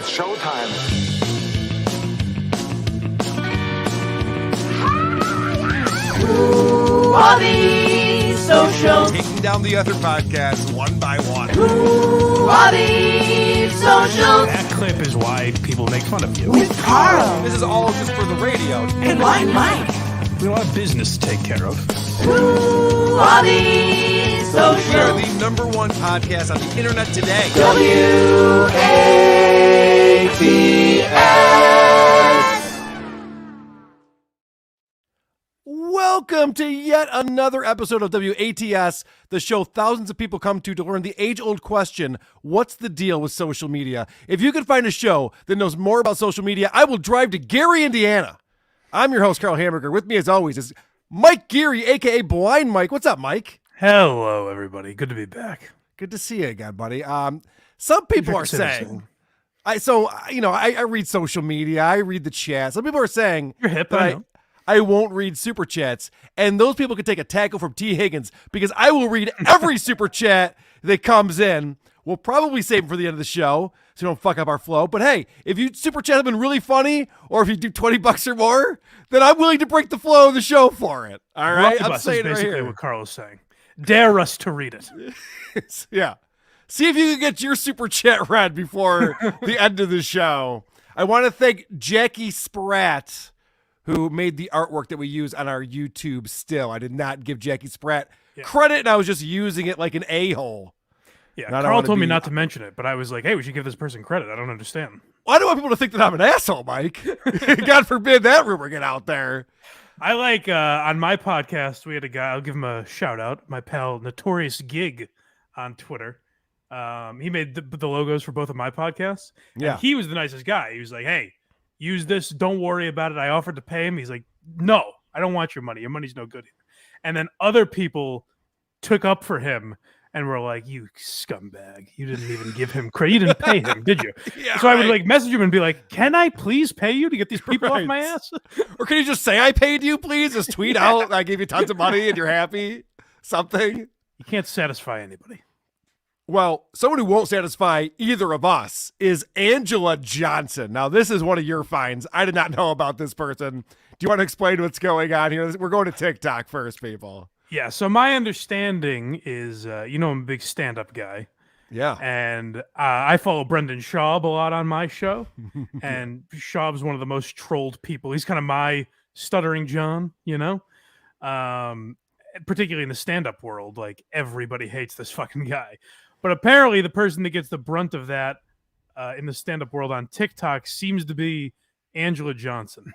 It's showtime. Who are these socials? Taking down the other podcasts one by one. Who are these socials? That clip is why people make fun of you. With Karl This is all just for the radio. and Blind Mike. We have a lot of business to take care of. Who are these We are socials? the number one podcast on the internet today. W-A-T-S. Welcome to yet another episode of WATS, the show thousands of people come to learn the age-old question, what's the deal with social media? If you can find a show that knows more about social media, I will drive to Gary, Indiana. I'm your host, Karl Hamburger. With me, as always, is Mike Geary, a.k.a. Blind Mike. What's up, Mike? Hello, everybody. Good to be back. Good to see you again, buddy. Some people are saying, I read social media. I read the chat. Some people are saying You're hip, that I know. I won't read super chats, and those people could take a tackle from T. Higgins because I will read every super chat that comes in. We'll probably save them for the end of the show so we don't fuck up our flow. But hey, if you super chat have been really funny, or if you do $20 or more, then I'm willing to break the flow of the show for it. All right, I'm saying it right basically here. what Karl is saying. Dare us to read it. Yeah. See if you can get your super chat read before the end of the show. I want to thank Jackie Spratt, who made the artwork that we use on our YouTube still. I did not give Jackie Spratt credit, and I was just using it like an a-hole. Yeah, And I don't Karl wanna told me be- not to mention it, but I was like, hey, we should give this person credit. I don't understand. Well, I don't want people to think that I'm an asshole, Mike. God forbid that rumor get out there. I like, on my podcast, we had a guy, I'll give him a shout out, my pal Notorious Gig on Twitter. He made the logos for both of my podcasts. Yeah. And he was the nicest guy. He was like, hey, use this. Don't worry about it. I offered to pay him. He's like, no, I don't want your money. Your money's no good here. And then other people took up for him and were like, you scumbag. You didn't even give him credit. You didn't pay him, did you? Yeah, so I would right. like message him and be like, can I please pay you to get these people off Right. my ass? Or can you just say I paid you, please? Just tweet out I gave you tons of money and you're happy? Something? You can't satisfy anybody. Well, someone who won't satisfy either of us is Angela Johnson. Now, this is one of your finds. I did not know about this person. Do you want to explain what's going on here? We're going to TikTok first, people. Yeah, so my understanding is, I'm a big stand-up guy. Yeah. And I follow Brendan Schaub a lot on my show. And Schaub's one of the most trolled people. He's kind of my stuttering John, particularly in the stand-up world. Like, everybody hates this fucking guy. But apparently the person that gets the brunt of that in the stand-up world on TikTok seems to be Angela Johnson.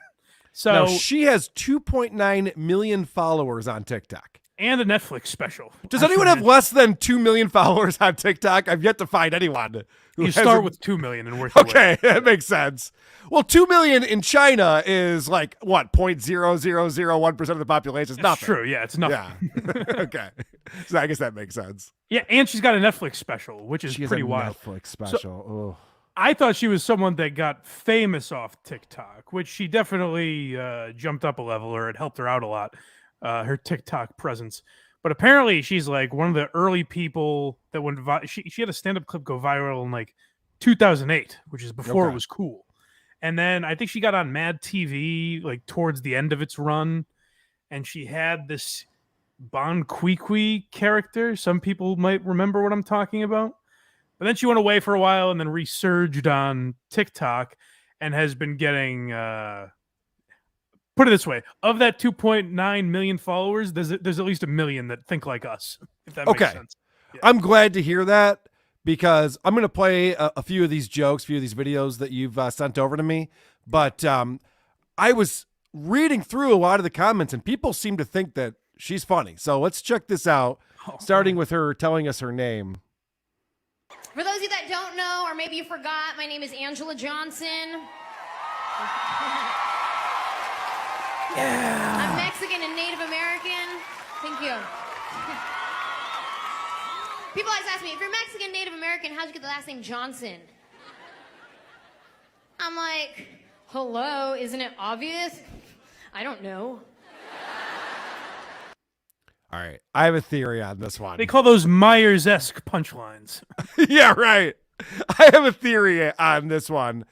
So Now, she has 2.9 million followers on TikTok. and a Netflix special. Does anyone have less than 2 million followers on TikTok? I've yet to find anyone. Who You start hasn't- with 2 million and work your way. Okay, that makes sense. Well, 2 million in China is like, what, 0.0001% of the population? It's It's nothing. true. Yeah, it's nothing. Yeah. Okay. So I guess that makes sense. Yeah, and she's got a Netflix special, which is She has pretty a wild. Netflix special. I thought she was someone that got famous off TikTok, which she definitely jumped up a level, or it helped her out a lot, her TikTok presence. But apparently she's like one of the early people that went she had a stand-up clip go viral in like 2008, which is before Okay. it was cool. And then I think she got on Mad TV like towards the end of its run, and she had this Bon Qui character. Some people might remember what I'm talking about. But then she went away for a while and then resurged on TikTok and has been getting, put it this way, of that 2.9 million followers, there's at least 1 million that think like us, if that Okay. makes sense. Yeah. I'm glad to hear that because I'm going to play a few of these jokes, a few of these videos that you've sent over to me. But I was reading through a lot of the comments and people seem to think that she's funny. So let's check this out, starting with her telling us her name. For those of you that don't know, or maybe you forgot, my name is Angela Johnson. I'm Mexican and Native American. Thank you. People always ask me, if you're Mexican, Native American, how'd you get the last name Johnson? I'm like, hello, isn't it obvious? I don't know. All right. I have a theory on this one. They call those Myers-esque punchlines. Yeah, right. I have a theory on this one.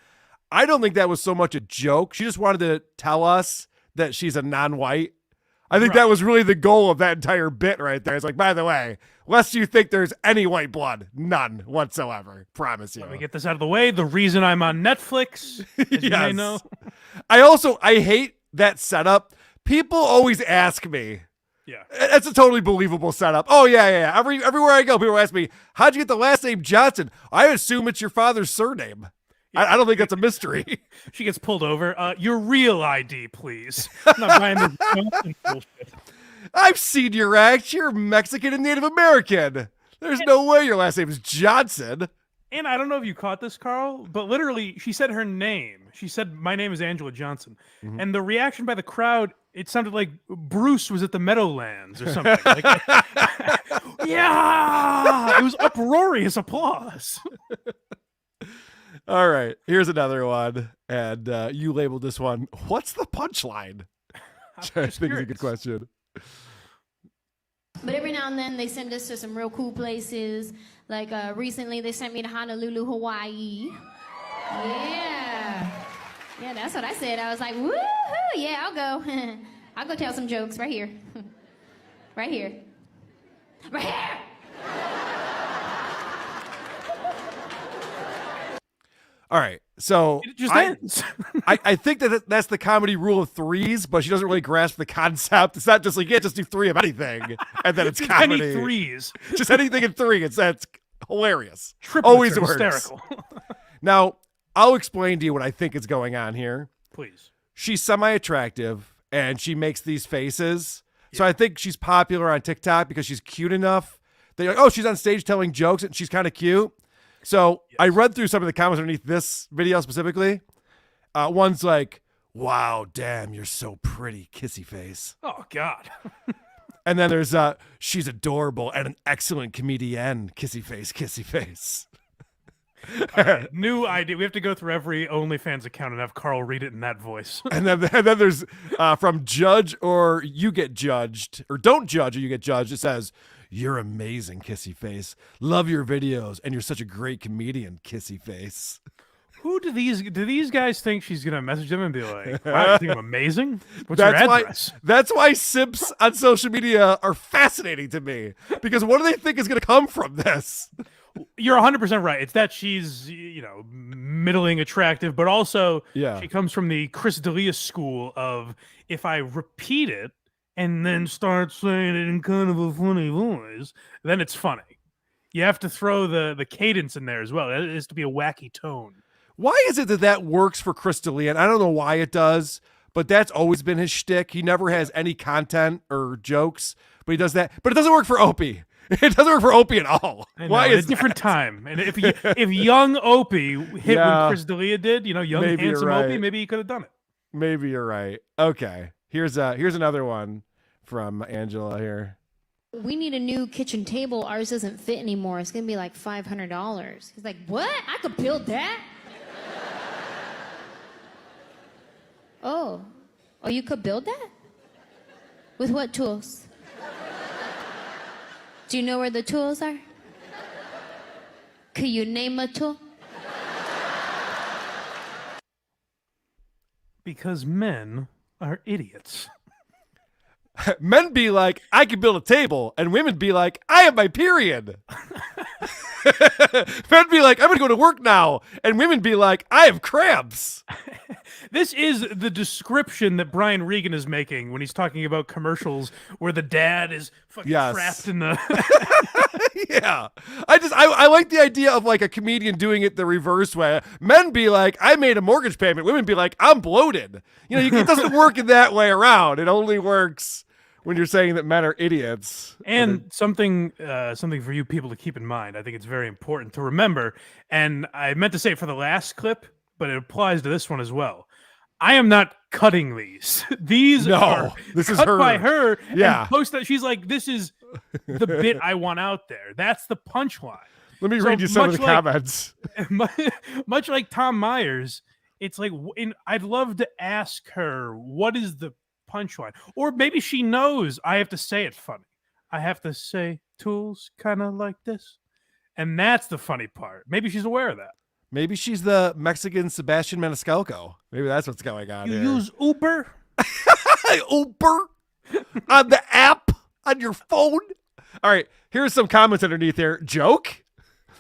I don't think that was so much a joke. She just wanted to tell us that she's a non-white. I think that was really the goal of that entire bit right there. It's like, by the way, lest you think there's any white blood, none whatsoever. Promise you. Let me get this out of the way. The reason I'm on Netflix, as you may know. I hate that setup. People always ask me. Yeah. It's a totally believable setup. Oh, yeah. Everywhere I go, people ask me, how'd you get the last name Johnson? I assume it's your father's surname. I don't think that's a mystery. She gets pulled over. Your real ID, please. I'm not buying this Johnson bullshit. I've seen your act. You're Mexican and Native American. There's no way your last name is Johnson. And I don't know if you caught this, Karl, but literally she said her name. She said, my name is Angela Johnson. Mm-hmm. And the reaction by the crowd, it sounded like Bruce was at the Meadowlands or something. Yeah! It was uproarious applause. All right, here's another one. And you labeled this one, what's the punchline? Which I think is a good question. But every now and then they send us to some real cool places. Like recently they sent me to Honolulu, Hawaii. Yeah. Yeah, that's what I said. I was like, woohoo, yeah, I'll go. I'll go tell some jokes right here. Right here. Right here! All right, so it just ends. I think that's the comedy rule of threes, but she doesn't really grasp the concept. It's not just like, you can't just do three of anything, and then it's comedy. Any threes. Just anything in three. That's hilarious. Triplets Always works. Hysterical. Now, I'll explain to you what I think is going on here. Please. She's semi-attractive, and she makes these faces. Yeah. So I think she's popular on TikTok because she's cute enough. They're like, oh, she's on stage telling jokes, and she's kind of cute. So yes. I read through some of the comments underneath this video specifically. One's like, wow, damn, you're so pretty, kissy face. Oh, God. And then there's, she's adorable and an excellent comedian, kissy face, kissy face. Right, new idea. We have to go through every OnlyFans account and have Karl read it in that voice. and then there's from judge or you get judged, or don't judge or you get judged. It says, you're amazing, kissy face. Love your videos, and you're such a great comedian, kissy face. Who do these guys think she's gonna message them and be like, wow, you think I'm amazing? What's your address? That's why simps on social media are fascinating to me, because what do they think is gonna come from this? You're 100% right. It's that she's, middling attractive, but also she comes from the Chris D'Elia school of, if I repeat it and then start saying it in kind of a funny voice, then it's funny. You have to throw the cadence in there as well. It has to be a wacky tone. Why is it that works for Chris D'Elia? And I don't know why it does, but that's always been his shtick. He never has any content or jokes, but he does that. But it doesn't work for Opie. It doesn't work for Opie at all. Why is a different time? And if young Opie hit when Chris D'Elia did, young maybe handsome Opie, maybe he could have done it. Maybe you're right. Okay, here's another one from Angela here. We need a new kitchen table. Ours doesn't fit anymore. It's gonna be like $500. He's like, what? I could build that? Oh, you could build that? With what tools? Do you know where the tools are? Could you name a tool? Because men are idiots. Men be like, I can build a table, and women be like, I have my period. Men be like, I'm gonna go to work now, and women be like, I have cramps. This is the description that Brian Regan is making when he's talking about commercials where the dad is fucking trapped in the... Yeah. I like the idea of like a comedian doing it the reverse way. Men be like, I made a mortgage payment. Women be like, I'm bloated. It doesn't work in that way around. It only works when you're saying that men are idiots. And something for you people to keep in mind. I think it's very important to remember. And I meant to say it for the last clip, but it applies to this one as well. I am not cutting these. These are this is cut her. by her. Yeah. And post that. She's like, this is the bit I want out there. That's the punchline. Let me read you some of the comments. Much like Tom Myers, it's like, I'd love to ask her, what is the punchline? Or maybe she knows I have to say it funny. I have to say tools kind of like this. And that's the funny part. Maybe she's aware of that. Maybe she's the Mexican Sebastian Maniscalco. Maybe that's what's going on You here. use Uber? Uber on the app on your phone. All right, here's some comments underneath here. Joke?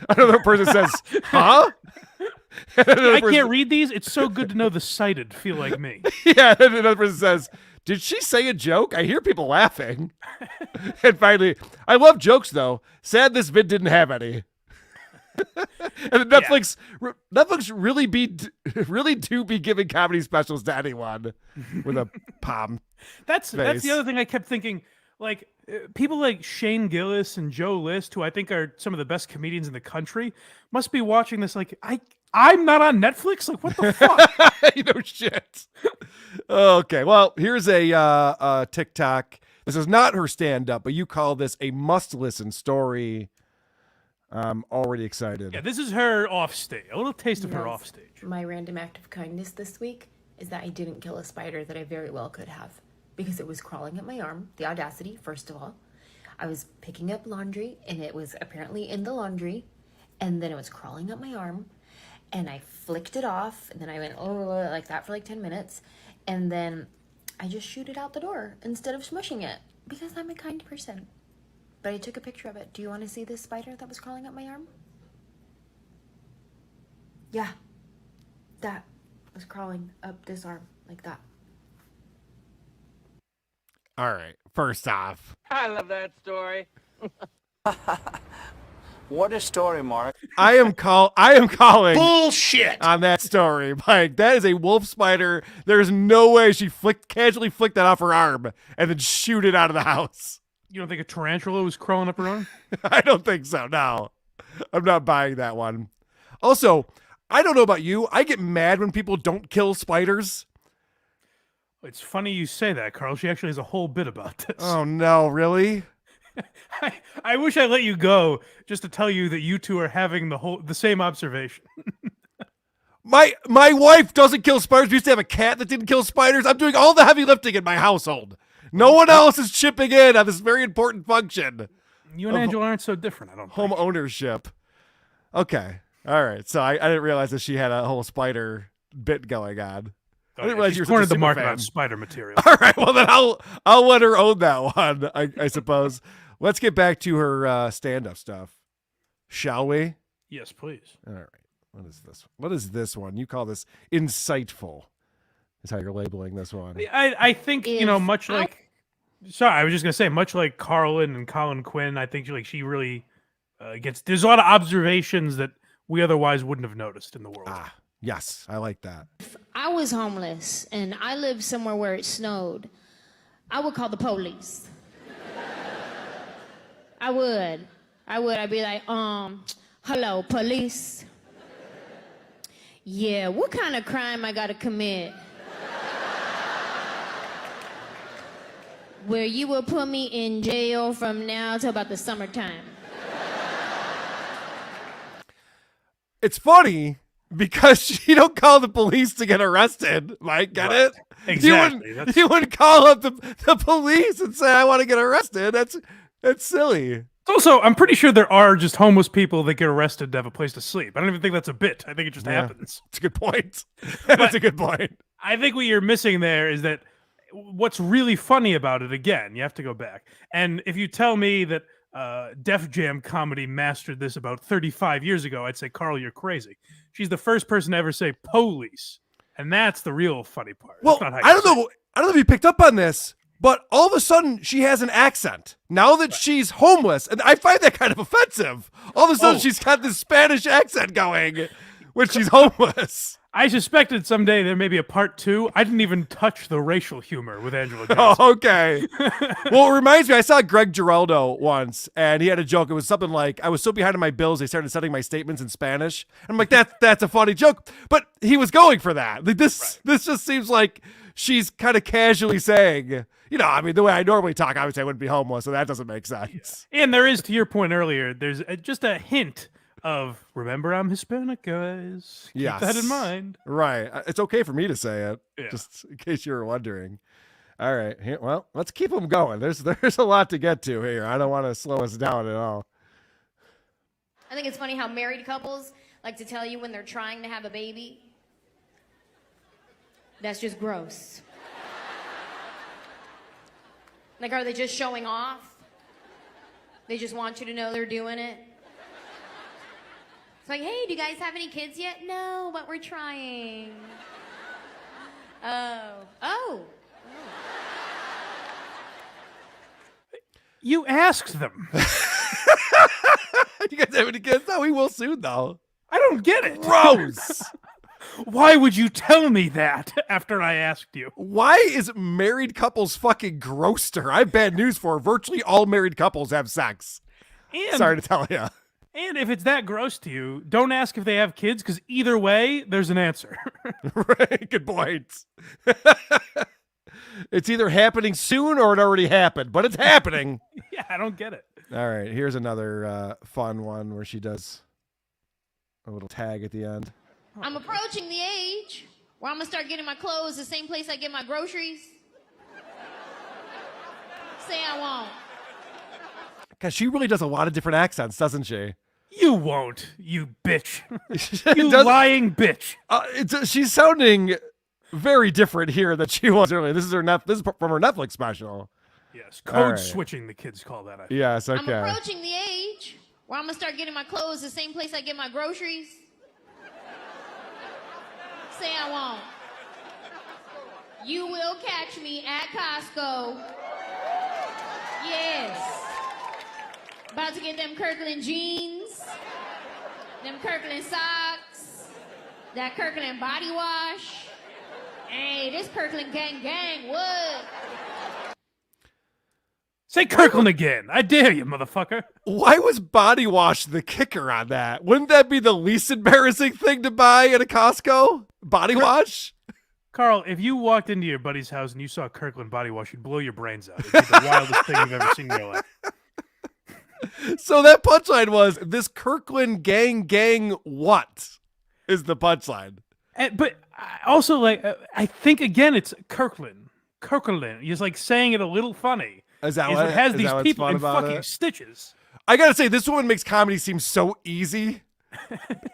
Another person says, huh? I can't read these. It's so good to know the sighted feel like me. Yeah, and another person says, did she say a joke? I hear people laughing. And finally, I love jokes though. Sad this vid didn't have any. And Netflix really do be giving comedy specials to anyone with a palm. That's the other thing I kept thinking. Like people like Shane Gillis and Joe List, who I think are some of the best comedians in the country, must be watching this. Like I'm not on Netflix. Like what the fuck? You know shit. Okay, well here's a TikTok. This is not her stand-up, but you call this a must-listen story. I'm already excited. Yeah, this is her off stage. A little taste of her Yes. off stage. My random act of kindness this week is that I didn't kill a spider that I very well could have, because it was crawling at my arm. The audacity, first of all. I was picking up laundry and it was apparently in the laundry, and then it was crawling up my arm, and I flicked it off, and then I went like that for like 10 minutes, and then I just shoot it out the door instead of smushing it because I'm a kind person. But I took a picture of it. Do you want to see this spider that was crawling up my arm? Yeah, that was crawling up this arm like that. All right, first off, I love that story. What a story, Mark. I am calling Bullshit. on that story. Like, that is a wolf spider. There's no way she casually flicked that off her arm and then shoot it out of the house. You don't think a tarantula was crawling up her arm? I don't think so. No, I'm not buying that one. Also, I don't know about you. I get mad when people don't kill spiders. It's funny you say that, Karl. She actually has a whole bit about this. Oh no, really? I wish I let you go just to tell you that you two are having the same observation. My wife doesn't kill spiders. We used to have a cat that didn't kill spiders. I'm doing all the heavy lifting in my household. No one else is chipping in on this very important function. You and Angela aren't so different, I don't Home think. ownership. Okay. All right. So I didn't realize that she had a whole spider bit going on. I didn't realize She's you were such a cornered the super market fan. on spider material. All right. Well, then I'll let her own that one, I suppose. Let's get back to her stand-up stuff, shall we? Yes, please. All right. What is this? What is this one? You call this insightful, is how you're labeling this one. I think, much like... Sorry, I was just going to say, much like Carlin and Colin Quinn, I think she really gets... There's a lot of observations that we otherwise wouldn't have noticed in the world. Ah, yes. I like that. I was homeless and I lived somewhere where it snowed, I would call the police. I would. I'd be like, hello, police. Yeah, what kind of crime I gotta commit? Where you will put me in jail from now till about the summertime. It's funny because you don't call the police to get arrested, Mike. Get it? Exactly. You wouldn't call up the police and say, I want to get arrested. That's silly. Also, I'm pretty sure there are just homeless people that get arrested to have a place to sleep. I don't even think that's a bit. I think it just happens. It's a good point. That's a good point. I think what you're missing there is that what's really funny about it, again, you have to go back. And if you tell me that Def Jam comedy mastered this about 35 years ago, I'd say, Karl, you're crazy. She's the first person to ever say police. And that's the real funny part. Well, I don't know if you picked up on this, but all of a sudden she has an accent now that she's homeless. And I find that kind of offensive. All of a sudden she's got this Spanish accent going when she's homeless. I suspected someday there may be a part 2. I didn't even touch the racial humor with Angela Johnson. Oh, okay. Well, it reminds me, I saw Greg Giraldo once, and he had a joke. It was something like, I was so behind on my bills, they started sending my statements in Spanish. And I'm like, that's a funny joke. But he was going for that. Like, this just seems like she's kind of casually saying, the way I normally talk, obviously I wouldn't be homeless, so that doesn't make sense. And there is, to your point earlier, there's just a hint of, remember, I'm Hispanic, guys. Keep that in mind. Right. It's okay for me to say it, Yeah. just in case you were wondering. All right. Well, let's keep them going. There's a lot to get to here. I don't want to slow us down at all. I think it's funny how married couples like to tell you when they're trying to have a baby. That's just gross. Like, are they just showing off? They just want you to know they're doing it. It's like, hey, do you guys have any kids yet? No, but we're trying. Oh. You asked them. You guys have any kids? No, we will soon, though. I don't get it. Gross. Why would you tell me that after I asked you? Why is married couples fucking gross to her? I have bad news for her. Virtually all married couples have sex. And, Sorry to tell you. And if it's that gross to you, don't ask if they have kids, because either way, there's an answer. Right, good point. It's either happening soon or it already happened, but it's happening. Yeah, I don't get it. All right, here's another fun one where she does a little tag at the end. I'm approaching the age where I'm gonna start getting my clothes the same place I get my groceries. Say I won't. Because she really does a lot of different accents, doesn't she? You won't, you bitch. It You does- lying bitch. She's sounding very different here than she was earlier. This is this is from her Netflix special. Yes, All code right. switching, the kids call that. I think. Yes, I'm okay. approaching the age where I'm gonna start getting my clothes the same place I get my groceries. Say I won't. You will catch me at Costco. Yes. About to get them Kirkland jeans, them Kirkland socks, that Kirkland body wash. Hey, this Kirkland gang, what? Say Kirkland again. I dare you, motherfucker. Why was body wash the kicker on that? Wouldn't that be the least embarrassing thing to buy at a Costco? Body wash? Karl, if you walked into your buddy's house and you saw Kirkland body wash, you'd blow your brains out. It'd be the wildest thing you've ever seen in your life. So that punchline was, this Kirkland gang what is the punchline? But also, like, I think, again, it's Kirkland. He's like saying it a little funny. Is that It what has is these that what's people fun in about fucking it? stitches. I gotta say, this woman makes comedy seem so easy.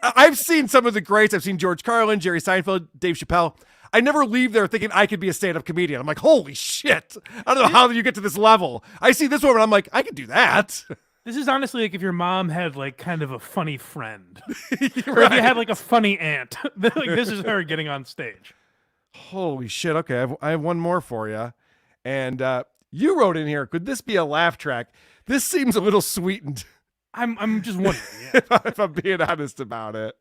I've seen some of the greats. I've seen George Carlin, Jerry Seinfeld, Dave Chappelle. I never leave there thinking I could be a stand-up comedian. I'm like, holy shit. I don't know how you get to this level. I see this woman, I'm like, I could do that. This is honestly like if your mom had like kind of a funny friend, or if you had like a funny aunt. Like, this is her getting on stage. Holy shit. Okay, I have one more for you. And you wrote in here, could this be a laugh track? This seems a little sweetened. I'm just wondering. Yeah. If I'm being honest about it.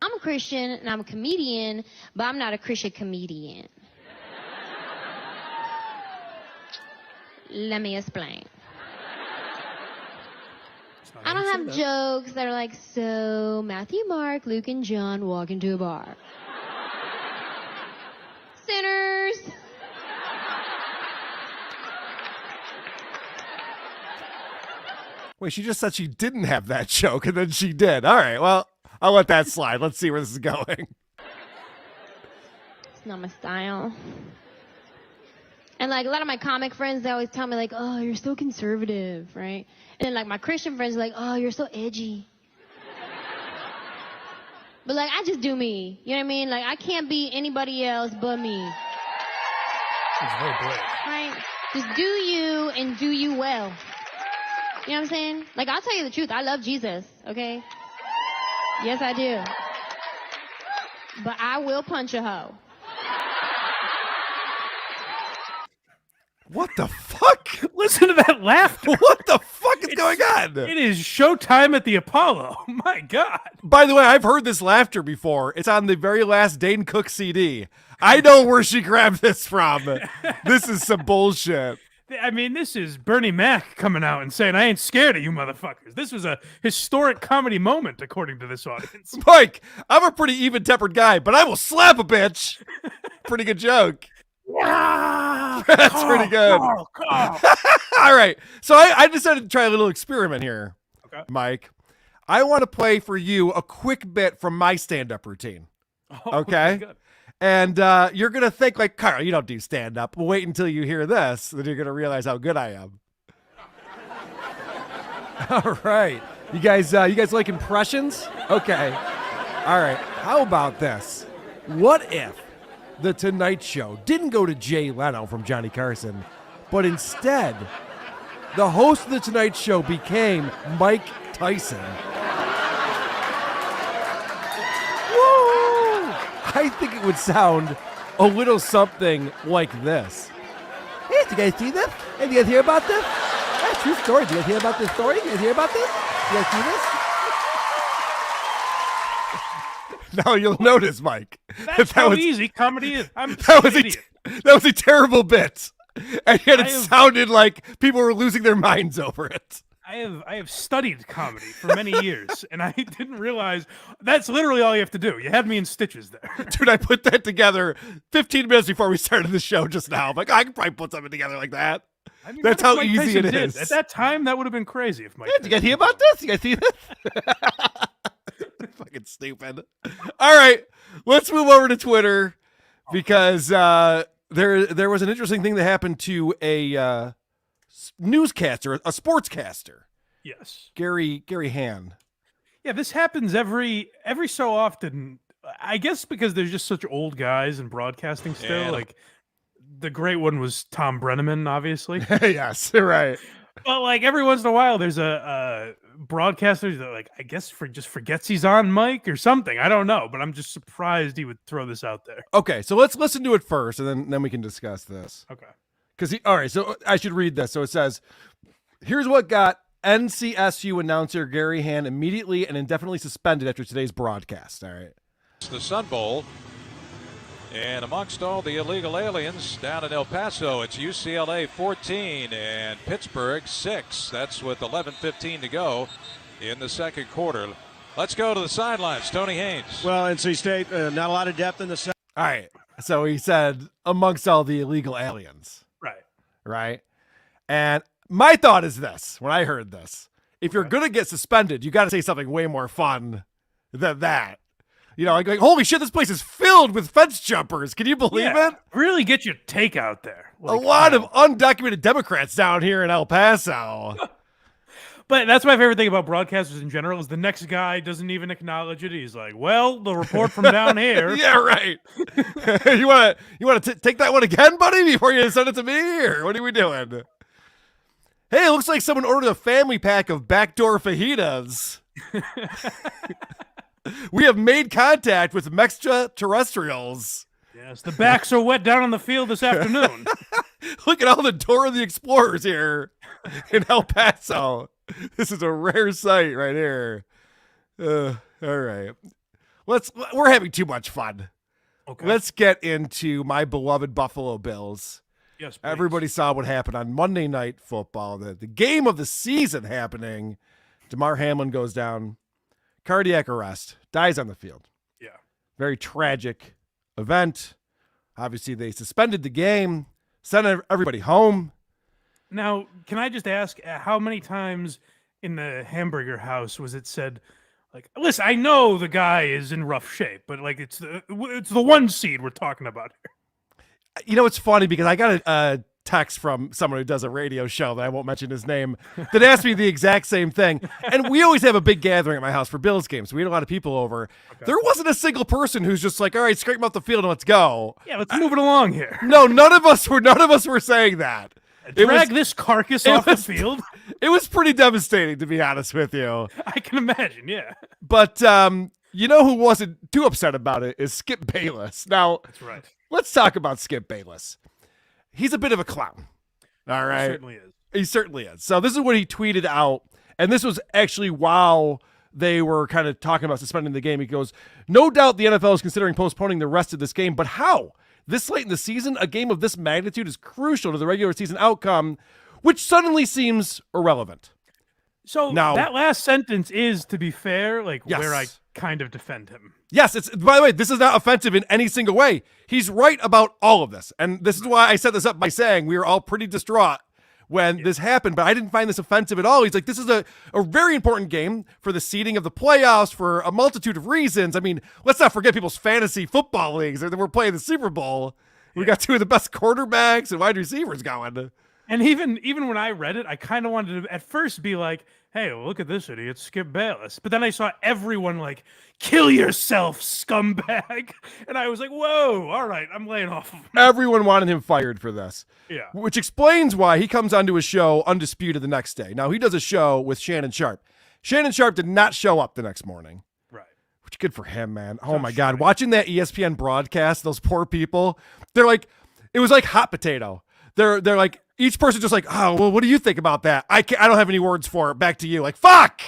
I'm a Christian and I'm a comedian, but I'm not a Christian comedian. Let me explain. It's not I don't how you have say that. jokes that are like, so Matthew, Mark, Luke, and John walk into a bar. Sinners. Wait, she just said she didn't have that joke, and then she did. All right, well, I'll let that slide. Let's see where this is going. It's not my style. And like a lot of my comic friends, they always tell me like, oh, you're so conservative, right? And then like my Christian friends are like, oh, you're so edgy. But like, I just do me. You know what I mean? Like, I can't be anybody else but me, It's very brave. right? Just do you and do you well. You know what I'm saying? Like, I'll tell you the truth. I love Jesus, okay? Yes, I do. But I will punch a hoe. What the fuck? Listen to that laughter. What the fuck is going on? It is showtime at the Apollo. My God. By the way, I've heard this laughter before. It's on the very last Dane Cook CD. I know where she grabbed this from. This is some bullshit. I mean, this is Bernie Mac coming out and saying, I ain't scared of you motherfuckers. This was a historic comedy moment, according to this audience. Mike, I'm a pretty even-tempered guy, but I will slap a bitch. Pretty good joke. That's pretty good. All right. So I decided to try a little experiment here, Okay. Mike. I want to play for you a quick bit from my stand-up routine. Okay? Good. And you're going to think like, Karl, you don't do stand-up. Wait until you hear this. Then you're going to realize how good I am. All right. You guys like impressions? Okay. All right. How about this? What if The Tonight Show didn't go to Jay Leno from Johnny Carson, but instead, the host of The Tonight Show became Mike Tyson? Woo! I think it would sound a little something like this. Hey, did you guys see this? Hey, did you guys hear about this? That's a true story. Did you guys hear about this story? Did you guys hear about this? Did you guys see this? Now you'll notice, Mike. That's how easy comedy is. That was a terrible bit. And yet it sounded like people were losing their minds over it. I have studied comedy for many years, and I didn't realize that's literally all you have to do. You had me in stitches there. Dude, I put that together 15 minutes before we started the show just now. I'm like, I could probably put something together like that. I mean, that's how easy it is. At that time, that would have been crazy if Mike. Did you guys hear about this? You guys see this? Fucking stupid. All right, let's move over to Twitter because there was an interesting thing that happened to a newscaster, a sportscaster. Yes, Gary Hann. Yeah, this happens every so often. I guess because there's just such old guys in broadcasting still. Yeah. Like the great one was Tom Brenneman, obviously. Yes, right. But like every once in a while, there's a broadcaster that like I guess just forgets he's on mic or something. I don't know, but I'm just surprised he would throw this out there. Okay, so let's listen to it first, and then we can discuss this. Okay. Because all right, so I should read this. So it says, "Here's what got NCSU announcer Gary Hann immediately and indefinitely suspended after today's broadcast." All right. The Sun Bowl. And amongst all the illegal aliens down in El Paso, it's UCLA 14 and Pittsburgh 6. That's with 11:15 to go in the second quarter. Let's go to the sidelines. Tony Haynes. Well, NC State, not a lot of depth in the second. All right. So he said amongst all the illegal aliens. Right. Right. And my thought is this, when I heard this, if you're going to get suspended, you got to say something way more fun than that. You know, like, holy shit, this place is filled with fence jumpers. Can you believe it? Really get your take out there. Like, a lot of undocumented Democrats down here in El Paso. But that's my favorite thing about broadcasters in general is the next guy doesn't even acknowledge it. He's like, well, the report from down here. Yeah, right. You want to take that one again, buddy, before you send it to me? Or what are we doing? Hey, it looks like someone ordered a family pack of backdoor fajitas. We have made contact with extraterrestrials. Yes, the backs are wet down on the field this afternoon. Look at all the Dora the Explorers here in El Paso. This is a rare sight right here. All right. We're having too much fun. Okay. Let's get into my beloved Buffalo Bills. Yes, please. Everybody saw what happened on Monday Night Football. The game of the season happening. Damar Hamlin goes down. Cardiac arrest. Dies on the field. Yeah. Very tragic event. Obviously, they suspended the game, sent everybody home. Now, can I just ask how many times in the Hamburger house was it said, like, listen, I know the guy is in rough shape, but like it's the one seed we're talking about here. You know, it's funny because I got a text from someone who does a radio show that I won't mention his name that asked me the exact same thing. And we always have a big gathering at my house for Bills games. We had a lot of people over. Okay. There wasn't a single person who's just like, all right, scrape him off the field and let's go. Yeah, let's move it along here. No, none of us were saying that. Drag this carcass off the field. It was pretty devastating, to be honest with you. I can imagine, yeah. But you know who wasn't too upset about it is Skip Bayless. Now, that's right. Let's talk about Skip Bayless. He's a bit of a clown. All right. He certainly is. He certainly is. So this is what he tweeted out. And this was actually while they were kind of talking about suspending the game. He goes, no doubt the NFL is considering postponing the rest of this game, but how? This late in the season, a game of this magnitude is crucial to the regular season outcome, which suddenly seems irrelevant. So now, that last sentence is, to be fair, like where I kind of defend him. Yes, it's, by the way, this is not offensive in any single way. He's right about all of this. And this is why I set this up by saying we were all pretty distraught when this happened, but I didn't find this offensive at all. He's like, this is a very important game for the seeding of the playoffs for a multitude of reasons. I mean, let's not forget people's fantasy football leagues. We're playing the Super Bowl. We got two of the best quarterbacks and wide receivers going. And even when I read it, I kind of wanted to at first be like, hey, well, look at this idiot, Skip Bayless. But then I saw everyone like, kill yourself, scumbag. And I was like, whoa, all right, I'm laying off of him. Everyone wanted him fired for this. Yeah. Which explains why he comes onto his show Undisputed the next day. Now, he does a show with Shannon Sharp. Shannon Sharp did not show up the next morning. Right. Which good for him, man. Oh, my God. Watching that ESPN broadcast, those poor people, they're like, it was like hot potato. They're like, each person just like, oh, well, what do you think about that? I don't have any words for it. Back to you. Like, fuck.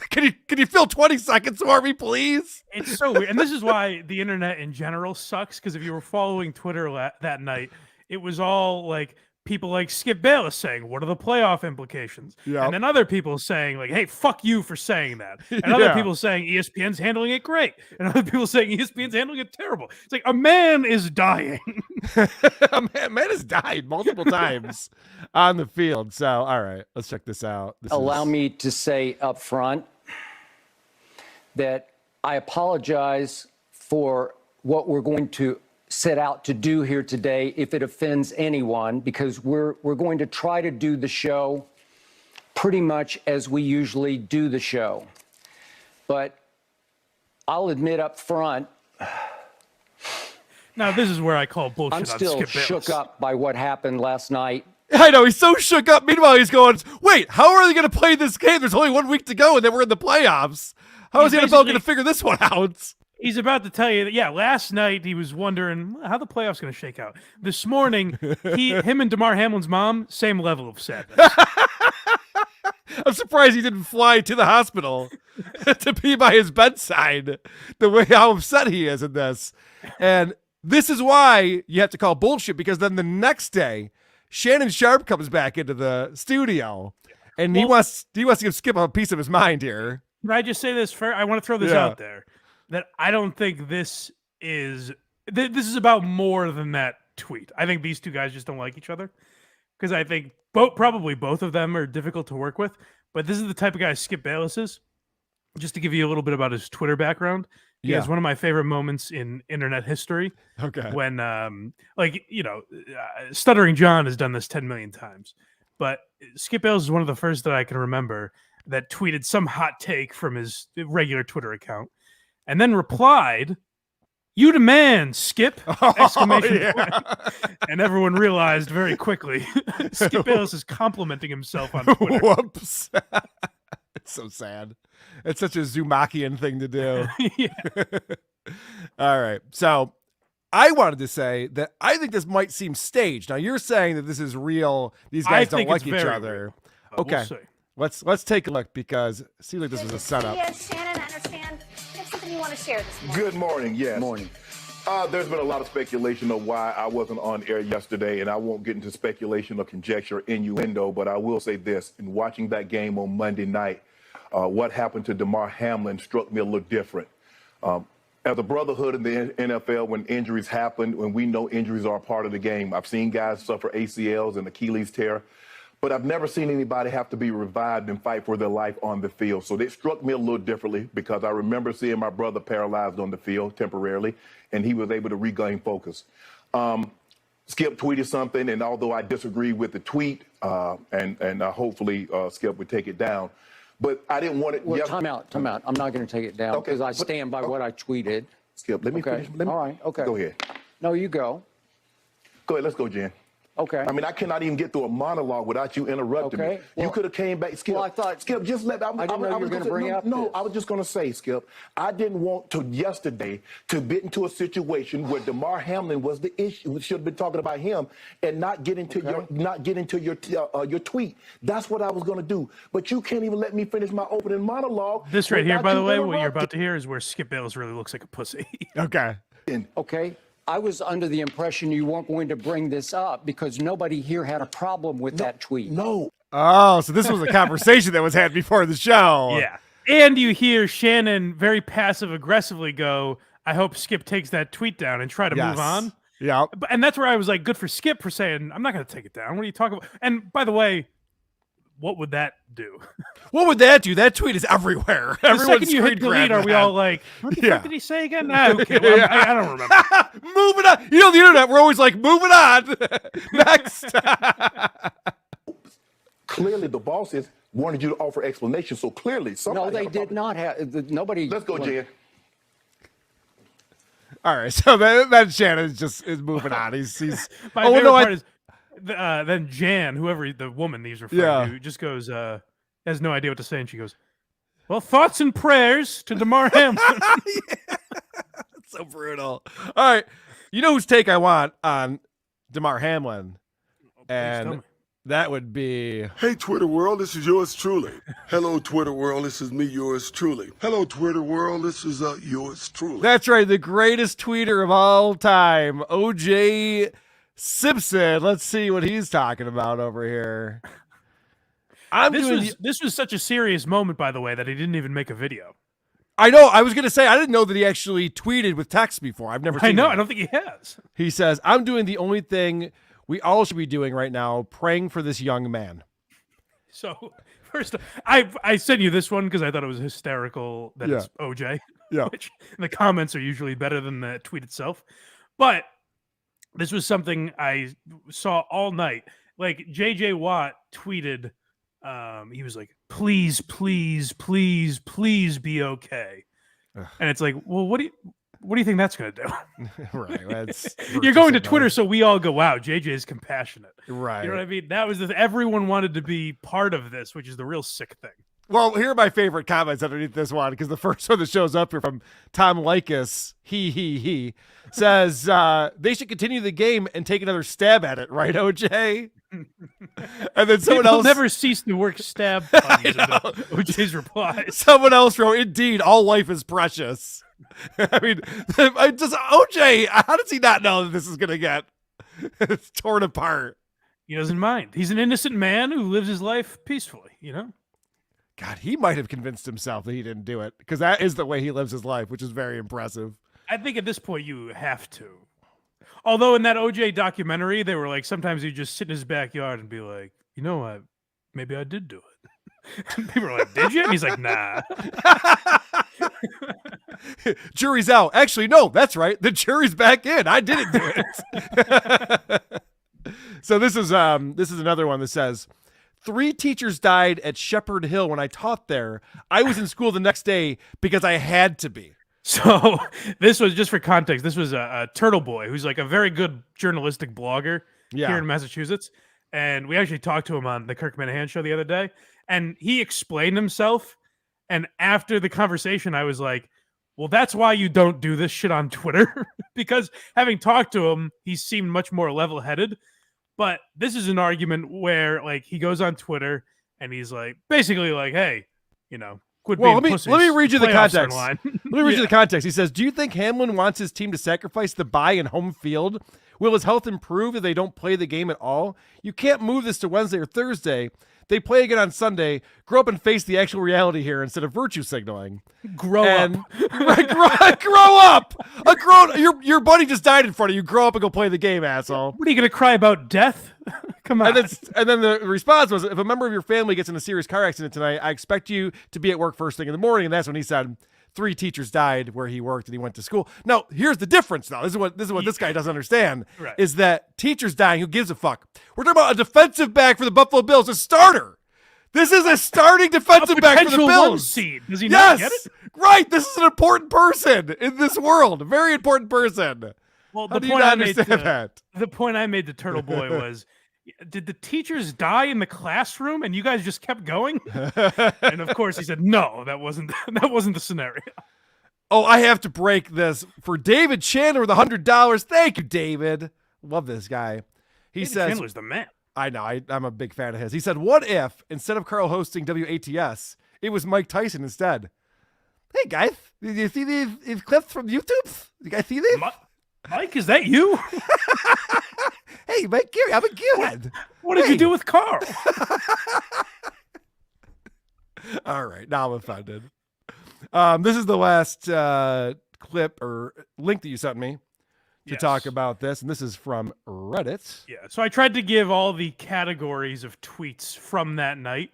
Can you fill 20 seconds for me, please? It's so weird. And this is why the internet in general sucks. Because if you were following Twitter that night, it was all like people like Skip Bayless saying, what are the playoff implications? Yep. And then other people saying like, hey, fuck you for saying that. And other people saying ESPN's handling it great. And other people saying ESPN's handling it terrible. It's like a man is dying. A man has died multiple times on the field. So, all right, let's check this out. Allow me to say up front that I apologize for what we're going to set out to do here today if it offends anyone, because we're going to try to do the show pretty much as we usually do the show. But I'll admit up front, now this is where I call bullshit I'm on still Skip Bayless. shook up by what happened last night. I know, he's so shook up. Meanwhile, he's going, wait, how are they going to play this game? There's only 1 week to go, and then we're in the playoffs. How is the NFL going to figure this one out? He's about to tell you that, yeah, last night he was wondering how the playoffs going to shake out. This morning, him and DeMar Hamlin's mom, same level of sadness. I'm surprised he didn't fly to the hospital to be by his bedside, the way how upset he is in this. And this is why you have to call bullshit, because then the next day, Shannon Sharp comes back into the studio, and he wants to give Skip a piece of his mind here. Can I just say this? I want to throw this out there, that I don't think this is about more than that tweet. I think these two guys just don't like each other, because I think probably both of them are difficult to work with. But this is the type of guy Skip Bayless is. Just to give you a little bit about his Twitter background, he has one of my favorite moments in internet history. Okay. When, Stuttering John has done this 10 million times. But Skip Bayless is one of the first that I can remember that tweeted some hot take from his regular Twitter account and then replied, "You the man, Skip!" Exclamation point. And everyone realized very quickly Skip Bayless is complimenting himself on Twitter. Whoops. It's so sad. It's such a Zumakian thing to do. All right. So I wanted to say that I think this might seem staged. Now you're saying that this is real. These guys don't like each other. Real, okay. We'll let's take a look, because it seems like this was a setup. Yes, Shannon, I understand. You have something you want to share this morning. Good morning. Yes. Morning. There's been a lot of speculation of why I wasn't on air yesterday, and I won't get into speculation or conjecture, innuendo, but I will say this. In watching that game on Monday night, what happened to DeMar Hamlin struck me a little different. As a brotherhood in the NFL, when injuries happen, when we know injuries are a part of the game, I've seen guys suffer ACLs and Achilles tear, but I've never seen anybody have to be revived and fight for their life on the field. So it struck me a little differently, because I remember seeing my brother paralyzed on the field temporarily, and he was able to regain focus. Skip tweeted something, and although I disagree with the tweet, and hopefully Skip would take it down, but I didn't want it. Well, time out. I'm not going to take it down, because I stand by what I tweeted. Skip, let me finish. All right, okay. Go ahead. No, you go. Go ahead, let's go, Jen. Okay. I mean, I cannot even get through a monologue without you interrupting me. Well, you could have came back, Skip. Well, I thought, Skip, just let. I didn't know you were going to bring up this. No, I was just going to say, Skip, I didn't want to yesterday to get into a situation where DeMar Hamlin was the issue. We should have been talking about him and not get into your tweet. That's what I was going to do. But you can't even let me finish my opening monologue. This right here, by the way, what you're about to hear is where Skip Bayless really looks like a pussy. Okay. Okay. I was under the impression you weren't going to bring this up, because nobody here had a problem with that tweet. No. Oh, so this was a conversation that was had before the show. Yeah. And you hear Shannon very passive-aggressively go, I hope Skip takes that tweet down and try to move on. Yeah. And that's where I was like, good for Skip for saying, I'm not going to take it down. What are you talking about? And by the way, what would that do? What would that do? That tweet is everywhere. The Everyone's second you hit delete, are we all like, what the fuck did he say again? Okay, well, I don't remember. Moving on. You know, the internet, we're always like, moving on. Next. Clearly, the bosses wanted you to offer explanations. So clearly, somebody. No, they did not have. Nobody. Let's go, Jen. All right, so then Shannon is moving on. He's My favorite part is then Jan, whoever the woman these referring to, just goes has no idea what to say, and she goes, "Well, thoughts and prayers to Damar Hamlin." That's so brutal. All right, you know whose take I want on Damar Hamlin, and that would be. Hey, Twitter world, this is yours truly. Hello, Twitter world, this is me, yours truly. Hello, Twitter world, this is yours truly. That's right, the greatest tweeter of all time, OJ Simpson. Let's see what he's talking about over here. This was such a serious moment, by the way, that he didn't even make a video. I know. I was going to say, I didn't know that he actually tweeted with text before. I've never seen I that. I don't think he has. He says, I'm doing the only thing we all should be doing right now, praying for this young man. So, first, I sent you this one because I thought it was hysterical that it's OJ. Yeah. Which the comments are usually better than the tweet itself. But this was something I saw all night. Like, JJ Watt tweeted, he was like, please, please, please, please be okay. Ugh. And it's like, well, what do you think that's going to do? Right. That's You're going to Twitter so we all go, wow, JJ is compassionate. Right. You know what I mean? That was everyone wanted to be part of this, which is the real sick thing. Well, here are my favorite comments underneath this one, because the first one that shows up here from Tom Likas, he says, they should continue the game and take another stab at it, right, OJ? And then someone else never cease to work stab puns OJ's replies. Someone else wrote, indeed, all life is precious. I mean, OJ, how does he not know that this is going to get it's torn apart? He doesn't mind. He's an innocent man who lives his life peacefully, you know? God, he might have convinced himself that he didn't do it, because that is the way he lives his life, which is very impressive. I think at this point you have to. Although in that OJ documentary, they were like, sometimes he'd just sit in his backyard and be like, you know what? Maybe I did do it. And people were like, did you? And he's like, nah. Jury's out. Actually, no, that's right. The jury's back in. I didn't do it. So this is another one that says, 3 teachers died at Shepherd Hill when I taught there. I was in school the next day because I had to be. So this was, just for context, this was a Turtle Boy who's like a very good journalistic blogger here in Massachusetts. And we actually talked to him on the Kirk Minahan show the other day. And he explained himself. And after the conversation, I was like, well, that's why you don't do this shit on Twitter. Because having talked to him, he seemed much more level-headed. But this is an argument where, like, he goes on Twitter and he's like, basically like, hey, you know, quit being pussies. Let me read you the context. Let me read you the context. He says, do you think Hamlin wants his team to sacrifice the bye and home field? Will his health improve if they don't play the game at all? You can't move this to Wednesday or Thursday. They play again on Sunday. Grow up and face the actual reality here instead of virtue signaling. Grow up. Grow up. Your buddy just died in front of you. Grow up and go play the game, asshole. What are you going to cry about, death? Come on. And then the response was, if a member of your family gets in a serious car accident tonight, I expect you to be at work first thing in the morning. And that's when he said 3 teachers died where he worked and he went to school. Now, here's the difference now. This is what this guy doesn't understand, is that teachers dying, who gives a fuck? We're talking about a defensive back for the Buffalo Bills, a starter. This is a starting defensive back for the Bills. Seed. Does he not get it? Right. This is an important person in this world. A very important person. Well, How do you not understand that? The point I made to Turtle Boy was, did the teachers die in the classroom and you guys just kept going? And of course he said, no, that wasn't the scenario. Oh, I have to break this for David Chandler with $100. Thank you, David. Love this guy. He says, Chandler's the man. I know. I'm a big fan of his. He said, what if, instead of Karl hosting WATS, it was Mike Tyson instead? Hey, guys, did you see these clips from YouTube? You guys see this? Mike, is that you? Hey, Mike Gary, I'm a good. What did you do with Karl? All right, now I'm offended. This is the last clip or link that you sent me to talk about this, and this is from Reddit. Yeah, so I tried to give all the categories of tweets from that night.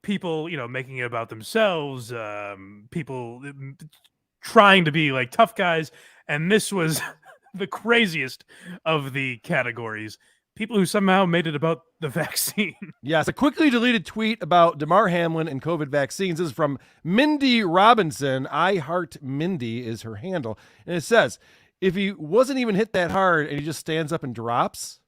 People, making it about themselves, people trying to be like tough guys, and this was the craziest of the categories. people who somehow made it about the vaccine. Yes, a quickly deleted tweet about Damar Hamlin and COVID vaccines. This is from Mindy Robinson. I Heart Mindy is her handle. And it says, if he wasn't even hit that hard and he just stands up and drops,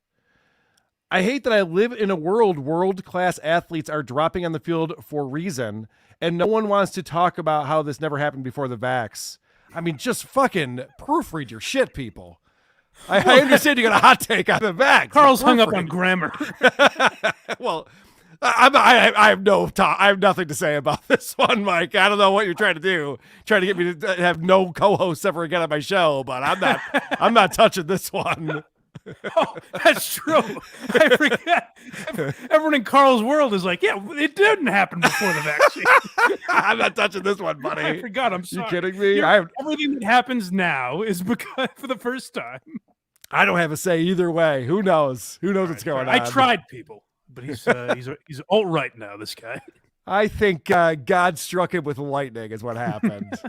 I hate that I live in a world-class athletes are dropping on the field for reason, and no one wants to talk about how this never happened before the vax. I mean, just fucking proofread your shit, people. I understand you got a hot take on the vax. Carl's hung up on grammar. Well, I have nothing to say about this one, Mike. I don't know what you're trying to do, trying to get me to have no co-hosts ever again on my show, but I'm not touching this one. Oh, that's true. I forget. Everyone in Carl's world is like, yeah, it didn't happen before the vaccine. I'm not touching this one, buddy. I forgot. I'm sorry. You kidding me? Everything that happens now is because for the first time. I don't have a say either way. Who knows? Who knows what's going on? I tried, people, but he's alt-right now, this guy. I think God struck him with lightning is what happened.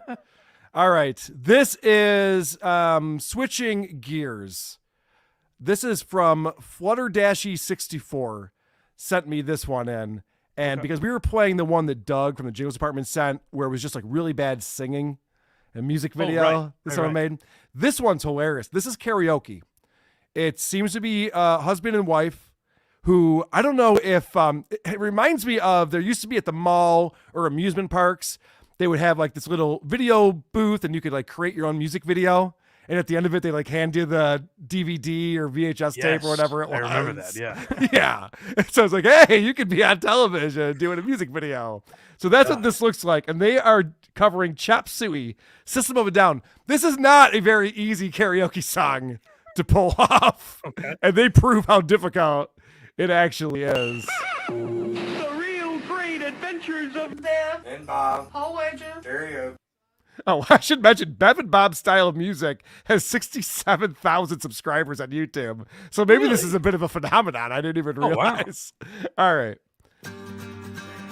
All right. This is switching gears. This is from Flutter-64 sent me this one in. And because we were playing the one that Doug from the Jingles Department sent, where it was just like really bad singing and music video that someone made. This one's hilarious. This is karaoke. It seems to be husband and wife who, I don't know if, it reminds me of, there used to be at the mall or amusement parks, they would have like this little video booth and you could like create your own music video. And at the end of it, they like hand you the DVD or VHS tape or whatever it was. I remember that, yeah. Yeah. So it's like, hey, you could be on television doing a music video. So that's what this looks like. And they are covering Chop Suey, System of a Down. This is not a very easy karaoke song to pull off. Okay. And they prove how difficult it actually is. The real great adventures of Bev And Bob. Paul Wedger. Stereo. Oh, I should mention, Bev and Bob's Style of Music has 67,000 subscribers on YouTube. So maybe this is a bit of a phenomenon. I didn't even realize. Wow. All right.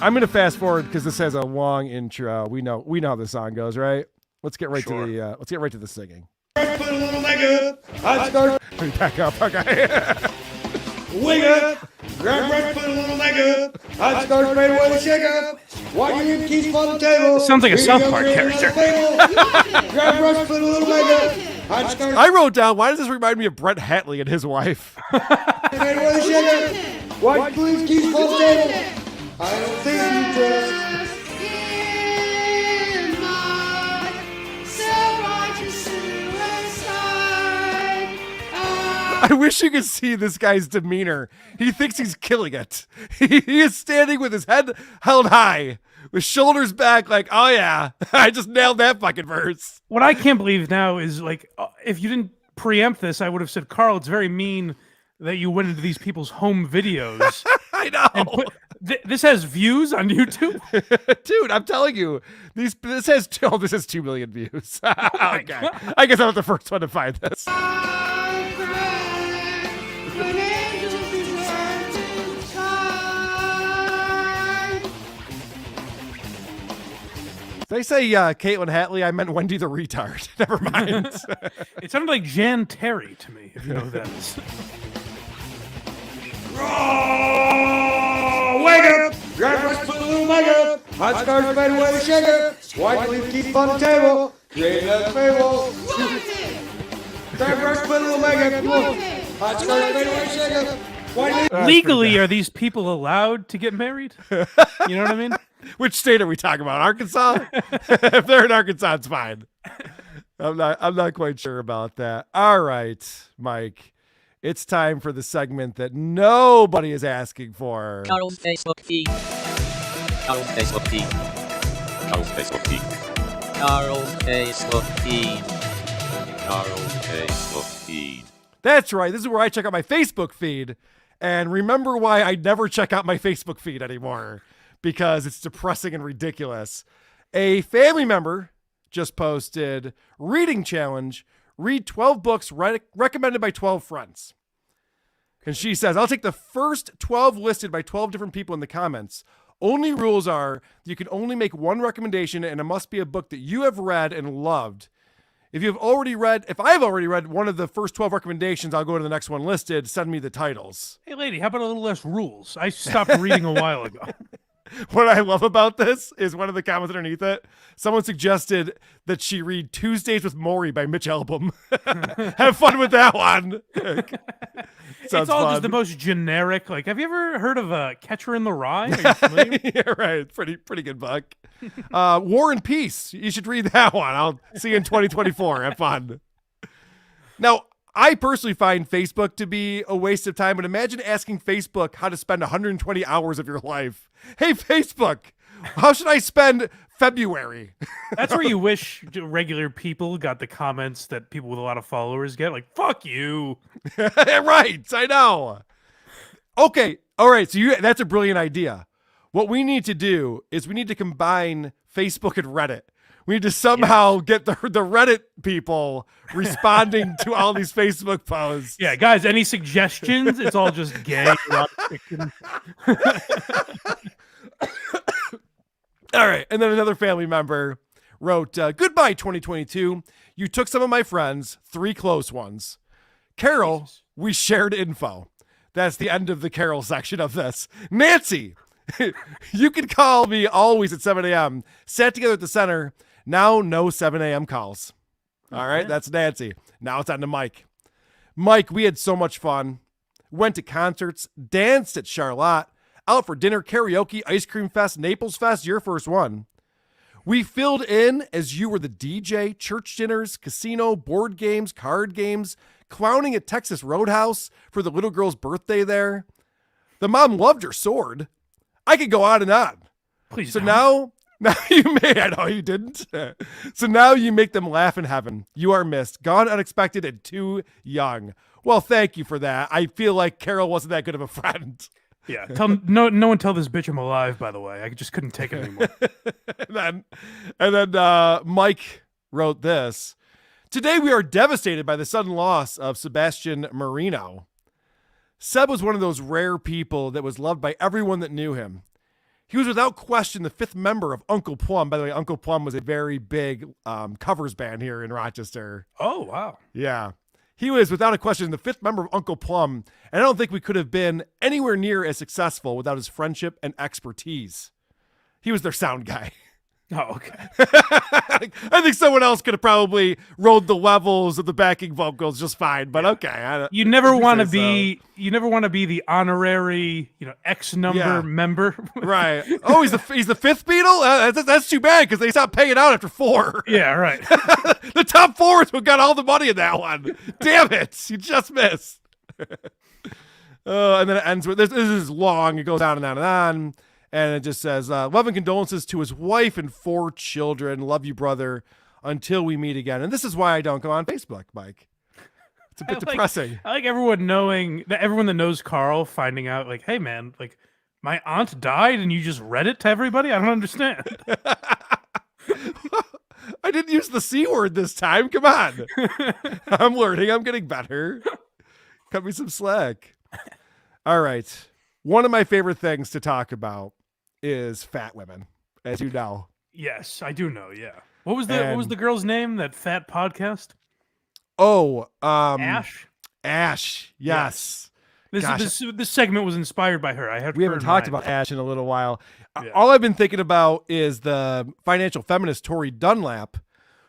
I'm going to fast forward because this has a long intro. We know how the song goes, right? Let's get right to the singing. Put a little makeup. I start. Back up, okay. Wake up. Grab brush, put a little makeup. I start straight away to shake up. Why you leave keys on the table? Sounds like a South Park character. Grab brush, put a little makeup. I wrote down, why does this remind me of Brett Hatley and his wife? Straight away to shake up. Why you leave keys on the table? I don't think you trust. I wish you could see this guy's demeanor. He thinks he's killing it. He is standing with his head held high, with shoulders back like, oh yeah, I just nailed that fucking verse. What I can't believe now is, like, if you didn't preempt this, I would have said, Carl, it's very mean that you went into these people's home videos. I know. And this has views on YouTube? Dude, I'm telling you, this has 2 million views. Okay. I guess I'm not the first one to find this. Did I say Caitlin Hatley? I meant Wendy the retard. Never mind. It sounded like Jan Terry to me, if you know who that is. Oh, wake up! Grab brush, put a little makeup. Hot stars fade away to shake up. White leaf keep on the table. Create another fable. Grab brush, put a little makeup. Hot stars fade away to shake up. Legally, are these people allowed to get married? You know what I mean? Which state are we talking about? Arkansas? If they're in Arkansas, it's fine. I'm not quite sure about that. All right, Mike. It's time for the segment that nobody is asking for. Karl's Facebook feed. Karl's Facebook feed. Karl's Facebook feed. Karl's Facebook feed. Karl's Facebook feed. That's right. This is where I check out my Facebook feed. And remember why I never check out my Facebook feed anymore. Because it's depressing and ridiculous. A family member just posted reading challenge. Read 12 books recommended by 12 friends. And she says, I'll take the first 12 listed by 12 different people in the comments. Only rules are you can only make one recommendation and it must be a book that you have read and loved. If I've already read one of the first 12 recommendations, I'll go to the next one listed. Send me the titles. Hey, lady, how about a little less rules? I stopped reading a while ago. What I love about this is one of the comments underneath it. Someone suggested that she read Tuesdays with Maury by Mitch Albom. Have fun with that one. It's all just the most generic. Like, have you ever heard of Catcher in the Rye? Are you familiar? Yeah, right. Pretty good book. War and Peace. You should read that one. I'll see you in 2024. Have fun. Now, I personally find Facebook to be a waste of time, but imagine asking Facebook how to spend 120 hours of your life. Hey, Facebook, how should I spend February? That's where you wish regular people got the comments that people with a lot of followers get. Like, fuck you. Right. I know. Okay. All right. So that's a brilliant idea. What we need to do is we need to combine Facebook and Reddit. We need to somehow get the Reddit people responding to all these Facebook posts. Yeah, guys, any suggestions? It's all just gay. All right. And then another family member wrote, goodbye, 2022. You took some of my friends, 3 close ones. Carol, we shared info. That's the end of the Carol section of this. Nancy, you can call me always at 7 a.m. Sat together at the center. Now no 7 a.m. calls. All right, that's Nancy. Now it's on to Mike. Mike, we had so much fun. Went to concerts, danced at Charlotte, out for dinner, karaoke, ice cream fest, Naples Fest, your first one. We filled in as you were the DJ, church dinners, casino, board games, card games, clowning at Texas Roadhouse for the little girl's birthday there. The mom loved your sword. I could go on and on. Please so don't. Now you may, I know you didn't. So now you make them laugh in heaven. You are missed, gone unexpected, and too young. Well, thank you for that. I feel like Carol wasn't that good of a friend. Yeah, no one tell this bitch I'm alive, by the way. I just couldn't take it anymore. and then Mike wrote this. Today we are devastated by the sudden loss of Sebastian Marino. Seb was one of those rare people that was loved by everyone that knew him. He was without question the 5th member of Uncle Plum. By the way, Uncle Plum was a very big covers band here in Rochester. Oh, wow. Yeah. He was without a question the 5th member of Uncle Plum. And I don't think we could have been anywhere near as successful without his friendship and expertise. He was their sound guy. Oh, okay. I think someone else could have probably rode the levels of the backing vocals just fine, but okay. You never want to be the honorary, X number member. Right. Oh, he's the 5th Beatle? That's too bad because they stopped paying out after 4. Yeah, right. The top 4 is who got all the money in that one. Damn it. You just missed. And then it ends with this is long. It goes on and on and on. And it just says, love and condolences to his wife and 4 children. Love you, brother, until we meet again. And this is why I don't go on Facebook, Mike. It's a bit depressing. I like everyone that knows Karl finding out, like, hey, man, like, my aunt died and you just read it to everybody? I don't understand. I didn't use the C word this time. Come on. I'm learning. I'm getting better. Cut me some slack. All right. One of my favorite things to talk about is fat women, as you know. Yes, I do know. Yeah. What was the girl's name? That fat podcast? Oh, Ash. Ash. Yes. This segment was inspired by her. We haven't talked about Ash in a little while. Yeah. All I've been thinking about is the financial feminist Tori Dunlap,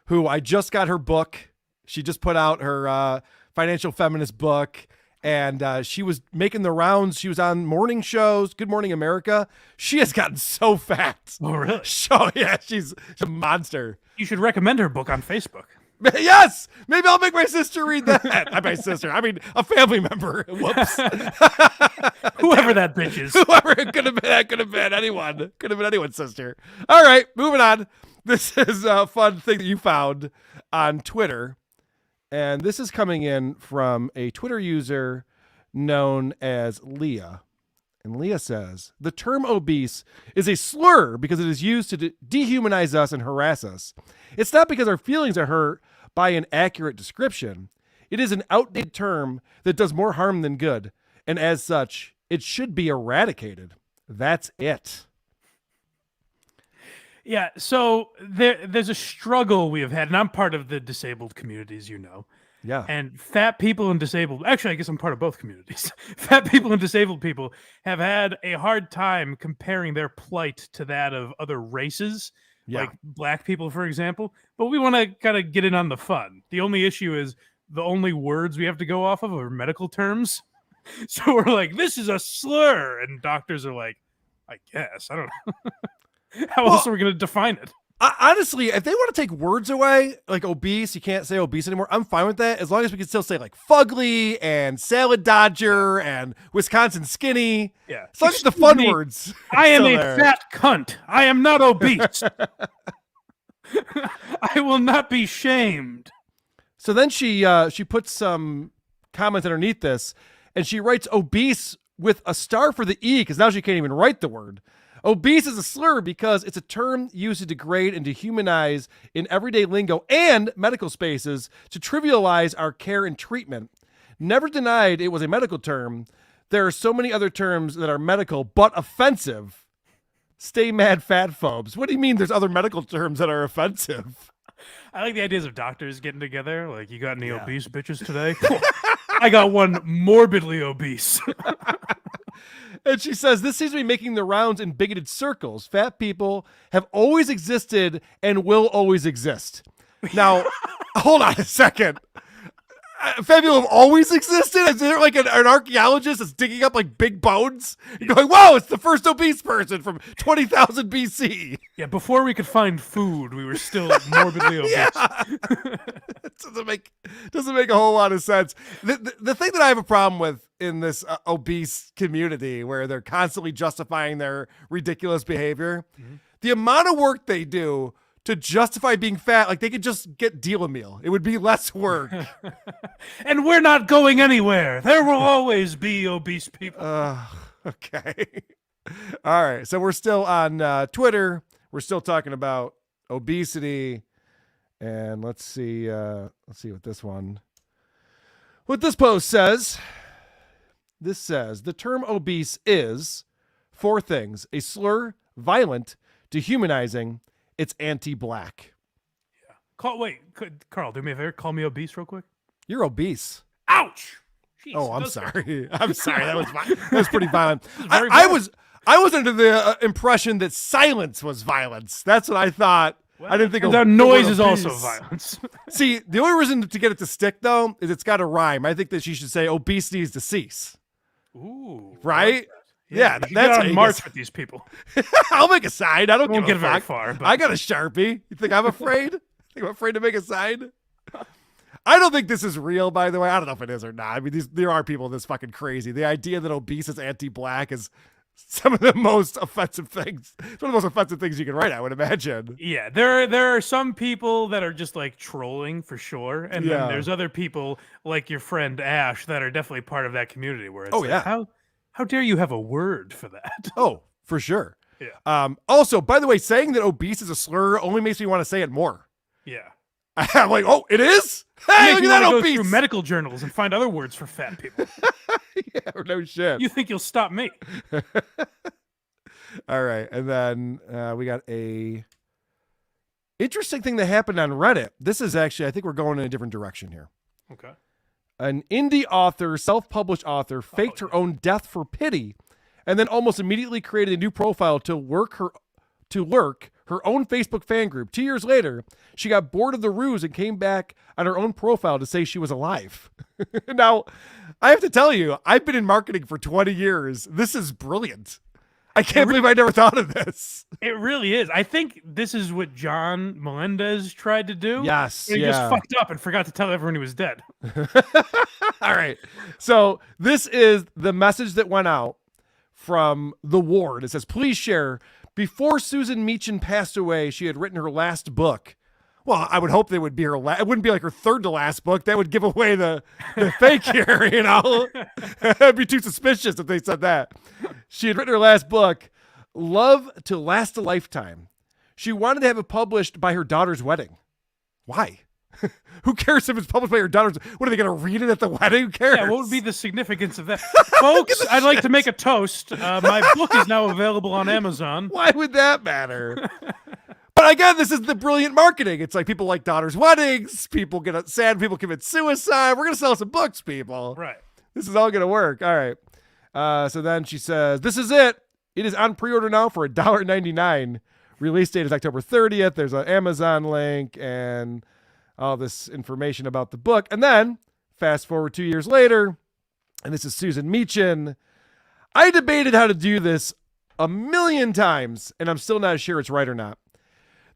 who I just got her book. She just put out her financial feminist book. And she was making the rounds. She was on morning shows, Good Morning America. She has gotten so fat. Oh, really? Oh, yeah, she's a monster. You should recommend her book on Facebook. Yes! Maybe I'll make my sister read that. Not my sister. I mean, a family member. Whoops. Whoever that bitch is. Whoever it could have been. That could have been anyone. Could have been anyone's sister. All right, moving on. This is a fun thing that you found on Twitter. And this is coming in from a Twitter user known as Leah. And Leah says, the term obese is a slur because it is used to dehumanize us and harass us. It's not because our feelings are hurt by an accurate description. It is an outdated term that does more harm than good. And as such, it should be eradicated. That's it. Yeah, so there's a struggle we have had, and I'm part of the disabled communities, you know. Yeah. And fat people and disabled, actually, I guess I'm part of both communities. Fat people and disabled people have had a hard time comparing their plight to that of other races, like black people, for example. But we want to kind of get in on the fun. The only issue is the only words we have to go off of are medical terms. So we're like, this is a slur. And doctors are like, I guess. I don't know. How else are we going to define it? Honestly, if they want to take words away, like obese, you can't say obese anymore. I'm fine with that as long as we can still say like fugly and salad dodger and Wisconsin skinny. Yeah. As long as the fun words. I am a there. fat cunt. I am not obese. I will not be shamed. So then she puts some comments underneath this, and she writes obese with a star for the E because now she can't even write the word. Obese is a slur because it's a term used to degrade and dehumanize in everyday lingo and medical spaces to trivialize our care and treatment. Never denied it was a medical term. There are so many other terms that are medical but offensive. Stay mad, fat phobes. What do you mean there's other medical terms that are offensive? I like the ideas of doctors getting together. Like, you got any obese bitches today? I got one morbidly obese. And she says, this seems to be making the rounds in bigoted circles. Fat people have always existed and will always exist. Now, hold on a second. Fat people have always existed? Is there like an archaeologist that's digging up like big bones? You're going, whoa, it's the first obese person from 20,000 BC. Yeah, before we could find food, we were still morbidly obese. doesn't make a whole lot of sense. The thing that I have a problem with in this obese community where they're constantly justifying their ridiculous behavior, the amount of work they do to justify being fat, like they could just get deal a meal. It would be less work. And we're not going anywhere. There will always be obese people. Okay. All right. So we're still on Twitter. We're still talking about obesity. And let's see what this post says. This says the term obese is 4 things: a slur, violent, dehumanizing, it's anti-black. Yeah. Karl, do me a favor. Call me obese real quick. You're obese. Ouch. Jeez, Oh, I'm those- sorry. I'm sorry. That was pretty violent. very I violent. was under the impression that silence was violence. That's what I thought. Well, I didn't think the of noise the is word also obese. violence. See, the only reason to get it to stick though is it's got to rhyme. I think that she should say obese needs to cease. Ooh. Right? Yeah, that's that's how on you march get- with these people. I'll make a sign. I don't Won't give get a very fuck. far, but- I got a Sharpie. You think I'm afraid? Think I'm afraid to make a sign? I don't think this is real, by the way. I don't know if it is or not. I mean, there are people this fucking crazy. The idea that obese is anti-black is some of the most offensive things. It's one of the most offensive things you can write, I would imagine. Yeah, there are some people that are just like trolling for sure, and Yeah. then there's other people like your friend Ash that are definitely part of that community. Where it's Oh, like, yeah. how dare you have a word for that? Oh, for sure. Yeah. Also, by the way, saying that obese is a slur only makes me want to say it more. Yeah. I'm like, oh, it is? Hey, Makes look me at that wanna go obese. through medical journals and find other words for fat people. Yeah, no shit. You think you'll stop me? All right, and then we got a interesting thing that happened on Reddit. This is actually, I think we're going in a different direction here. Okay. An indie author, self-published author, faked her own death for pity, and then almost immediately created a new profile to lurk her own Facebook fan group. 2 years later, she got bored of the ruse and came back on her own profile to say she was alive. Now, I have to tell you, I've been in marketing for 20 years. This is brilliant. I can't believe I never thought of this. It really is. I think this is what John Melendez tried to do. Yes, He just yeah. fucked up and forgot to tell everyone he was dead. All right. So this is the message that went out from the ward. It says, please share. Before Susan Meechan passed away, she had written her last book. Well, I would hope they would be her last. It wouldn't be like her third to last book. That would give away the fake here, you know? I'd be too suspicious if they said that. She had written her last book, Love to Last a Lifetime. She wanted to have it published by her daughter's wedding. Why? Who cares if it's published by her daughter's? What, are they going to read it at the wedding? Who cares? Yeah, what would be the significance of that? Folks, I'd like to make a toast. My book is now available on Amazon. Why would that matter? again, this is the brilliant marketing. It's like people like daughters' weddings. People get sad. People commit suicide. We're going to sell some books, people. Right. This is all going to work. All right. So then she says, this is it. It is on pre-order now for $1.99. Release date is October 30th. There's an Amazon link and all this information about the book. And then fast forward 2 years later, and this is Susan Meechin. I debated how to do this a million times, and I'm still not sure it's right or not.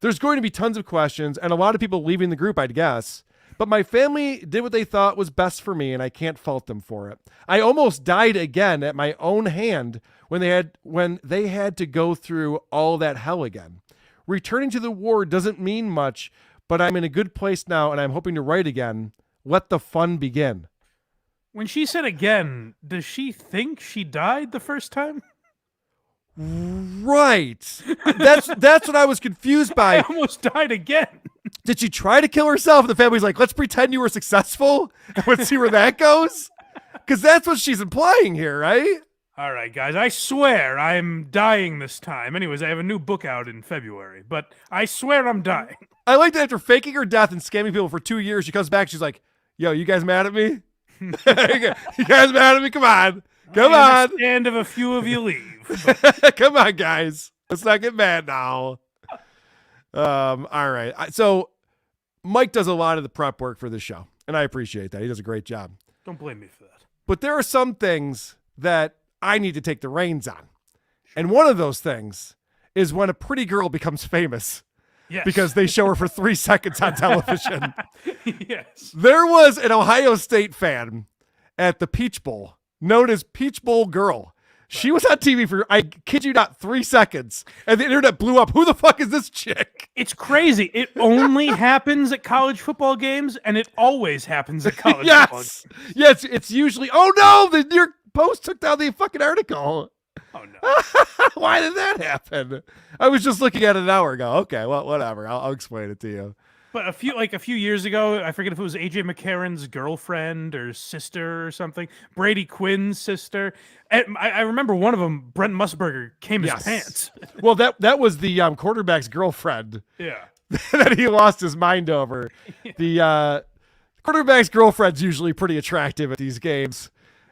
There's going to be tons of questions and a lot of people leaving the group, I'd guess. But my family did what they thought was best for me, and I can't fault them for it. I almost died again at my own hand when they had to go through all that hell again. Returning to the war doesn't mean much, but I'm in a good place now, and I'm hoping to write again. Let the fun begin. When she said again, does she think she died the first time? Right. That's what I was confused by. I almost died again. Did she try to kill herself? And the family's like, let's pretend you were successful and let's see where that goes. Because that's what she's implying here, right? All right, guys, I swear I'm dying this time. Anyways, I have a new book out in February, but I swear I'm dying. I like that after faking her death and scamming people for 2 years, she comes back, she's like, yo, you guys mad at me? You guys mad at me? Come on. Come on. I understand if a few of you leave. Come on, guys. Let's not get mad now. All right. So Mike does a lot of the prep work for this show, and I appreciate that. He does a great job. Don't blame me for that. But there are some things that I need to take the reins on. And one of those things is when a pretty girl becomes famous. Yes. Because they show her for 3 seconds on television. Yes. There was an Ohio State fan at the Peach Bowl known as Peach Bowl Girl. She was on TV for, I kid you not, 3 seconds. And the internet blew up. Who the fuck is this chick? It's crazy. It only happens at college football games, and it always happens at college football games. Yes, it's usually, oh no, the New York Post took down the fucking article. Oh no. Why did that happen? I was just looking at it an hour ago. Okay, well, whatever. I'll explain it to you. But a few years ago, I forget if it was AJ McCarron's girlfriend or sister or something, Brady Quinn's sister. And I remember one of them, Brent Musburger, came his pants. Well, that was the quarterback's girlfriend. Yeah. That he lost his mind over. Yeah. The quarterback's girlfriend's usually pretty attractive at these games.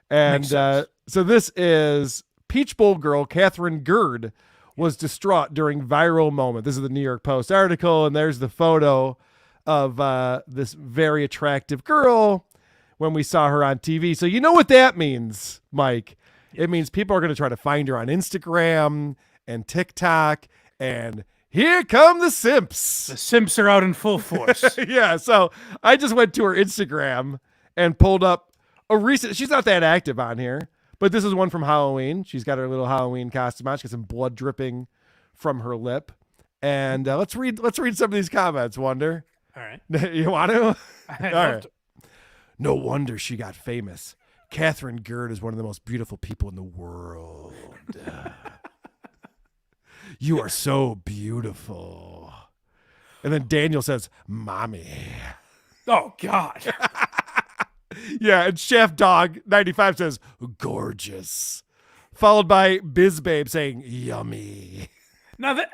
And so this is Peach Bowl girl Catherine Gerd was distraught during viral moment. This is the New York Post article, and there's the photo of this very attractive girl when we saw her on TV. So you know what that means, Mike. It means people are going to try to find her on Instagram and TikTok, and here come the simps. The simps are out in full force. Yeah, so I just went to her Instagram and pulled up a recent, she's not that active on here, but this is one from Halloween. She's got her little Halloween costume on. She's got some blood dripping from her lip. And let's read some of these comments, Wonder. All right. You want to? All right. To. No wonder she got famous. Catherine Gerd is one of the most beautiful people in the world. You are so beautiful. And then Daniel says, Mommy. Oh, God. Yeah, and Chef Dog 95 says, gorgeous. Followed by Biz Babe saying, yummy. Now that...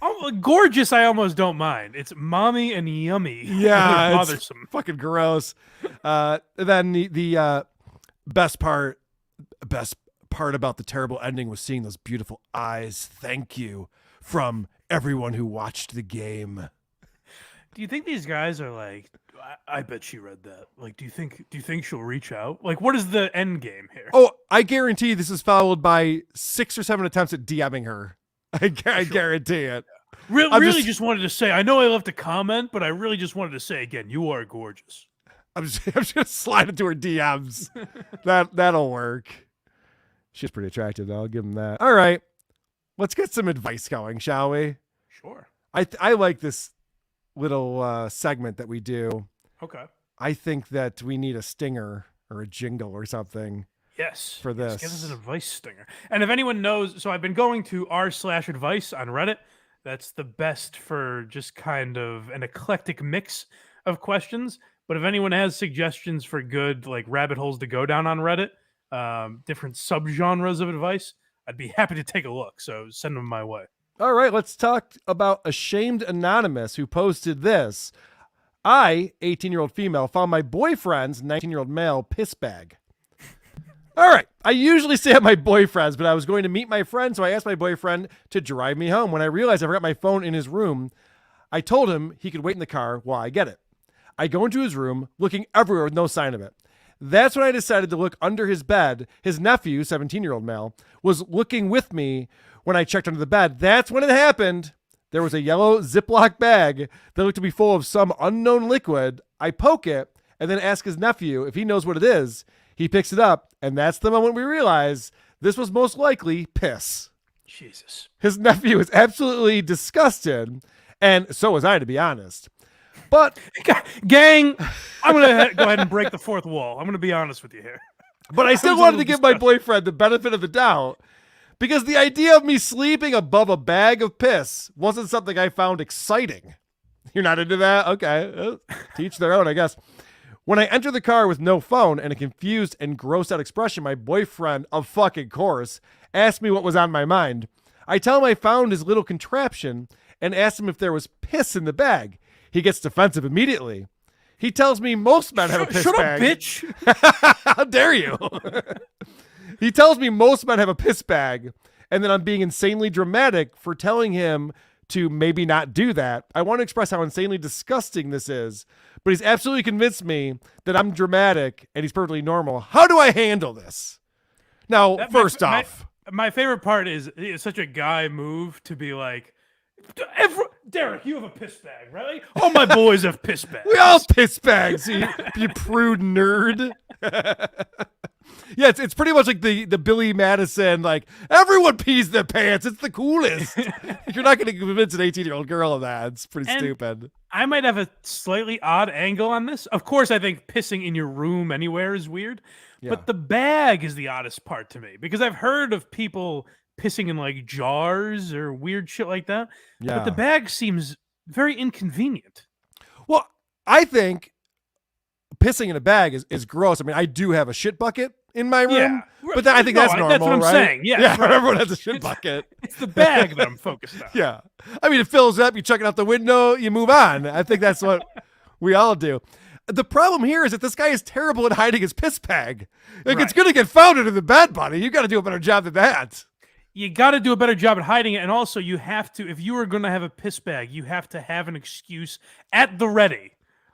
Oh, gorgeous, I almost don't mind. It's mommy and yummy. Yeah, bothersome. It's fucking gross. Then the best part about the terrible ending was seeing those beautiful eyes. Thank you from everyone who watched the game. Do you think these guys are like, I bet she read that. Like, do you think she'll reach out? Like, what is the end game here? Oh, I guarantee this is followed by 6 or 7 attempts at DMing her. I guarantee it. Really just wanted to say, I know I left a comment, but I really just wanted to say again, you are gorgeous. I'm just gonna slide into her DMs. That'll work. She's pretty attractive, though. I'll give him that. All right, let's get some advice going, shall we? Sure. I like this little segment that we do. Okay. I think that we need a stinger or a jingle or something. Yes. For this. Get us an advice stinger. And if anyone knows, so I've been going to r/advice on Reddit. That's the best for just kind of an eclectic mix of questions. But if anyone has suggestions for good like rabbit holes to go down on Reddit, different subgenres of advice, I'd be happy to take a look. So send them my way. All right, let's talk about Ashamed Anonymous, who posted this. I, 18-year-old female, found my boyfriend's 19-year-old male piss bag. All right, I usually stay at my boyfriend's, but I was going to meet my friend, so I asked my boyfriend to drive me home. When I realized I forgot my phone in his room, I told him he could wait in the car while I get it. I go into his room, looking everywhere with no sign of it. That's when I decided to look under his bed. His nephew, 17-year-old male, was looking with me when I checked under the bed. That's when it happened. There was a yellow Ziploc bag that looked to be full of some unknown liquid. I poke it and then ask his nephew if he knows what it is. He picks it up, and that's the moment we realize this was most likely piss. Jesus. His nephew is absolutely disgusted, and so was I, to be honest. But gang, I'm going to go ahead and break the fourth wall. I'm going to be honest with you here. But I still wanted to give my boyfriend the benefit of the doubt, because the idea of me sleeping above a bag of piss wasn't something I found exciting. You're not into that? Okay. Teach their own, I guess. When I enter the car with no phone and a confused and grossed out expression, my boyfriend, of fucking course, asked me what was on my mind. I tell him I found his little contraption and asked him if there was piss in the bag. He gets defensive immediately. He tells me most men have a piss bag. Shut up, bitch. How dare you? He tells me most men have a piss bag, and then I'm being insanely dramatic for telling him to maybe not do that. I want to express how insanely disgusting this is, but he's absolutely convinced me that I'm dramatic and he's perfectly normal. How do I handle this? Now, first off, my favorite part is it's such a guy move to be like, Derek, you have a piss bag, right? All my boys have piss bags. We all have piss bags, you prude nerd. Yeah, it's pretty much like the Billy Madison, like, everyone pees their pants. It's the coolest. You're not going to convince an 18-year-old girl of that. It's pretty stupid. I might have a slightly odd angle on this. Of course, I think pissing in your room anywhere is weird. Yeah. But the bag is the oddest part to me, because I've heard of people pissing in like jars or weird shit like that. Yeah. But the bag seems very inconvenient. Well, I think pissing in a bag is gross. I mean, I do have a shit bucket in my room, but I think that's normal, that's what I'm right? saying. Yeah, right. Everyone has a shit bucket. It's the bag that I'm focused on. Yeah. I mean, it fills up, you chuck it out the window, you move on. I think that's what we all do. The problem here is that this guy is terrible at hiding his piss bag. Like, it's going to get found under the bed, buddy. You got to do a better job than that. You got to do a better job at hiding it. And also, you have to, if you are going to have a piss bag, you have to have an excuse at the ready.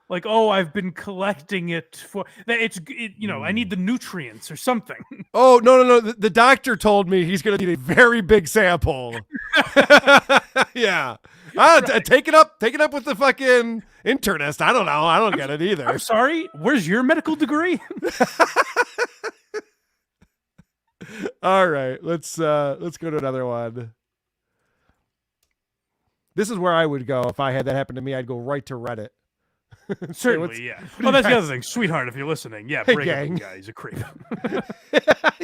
Like, oh, I've been collecting it for that. I need the nutrients or something. Oh, no. The doctor told me he's going to need a very big sample. Yeah. Right. Take it up with the fucking internist. I don't know. I don't get it either. I'm sorry. Where's your medical degree? All right. Let's go to another one. This is where I would go if I had that happen to me. I'd go right to Reddit. Certainly, yeah. Well, that's the other thing. Sweetheart, if you're listening, yeah, break up the guy. He's a creep.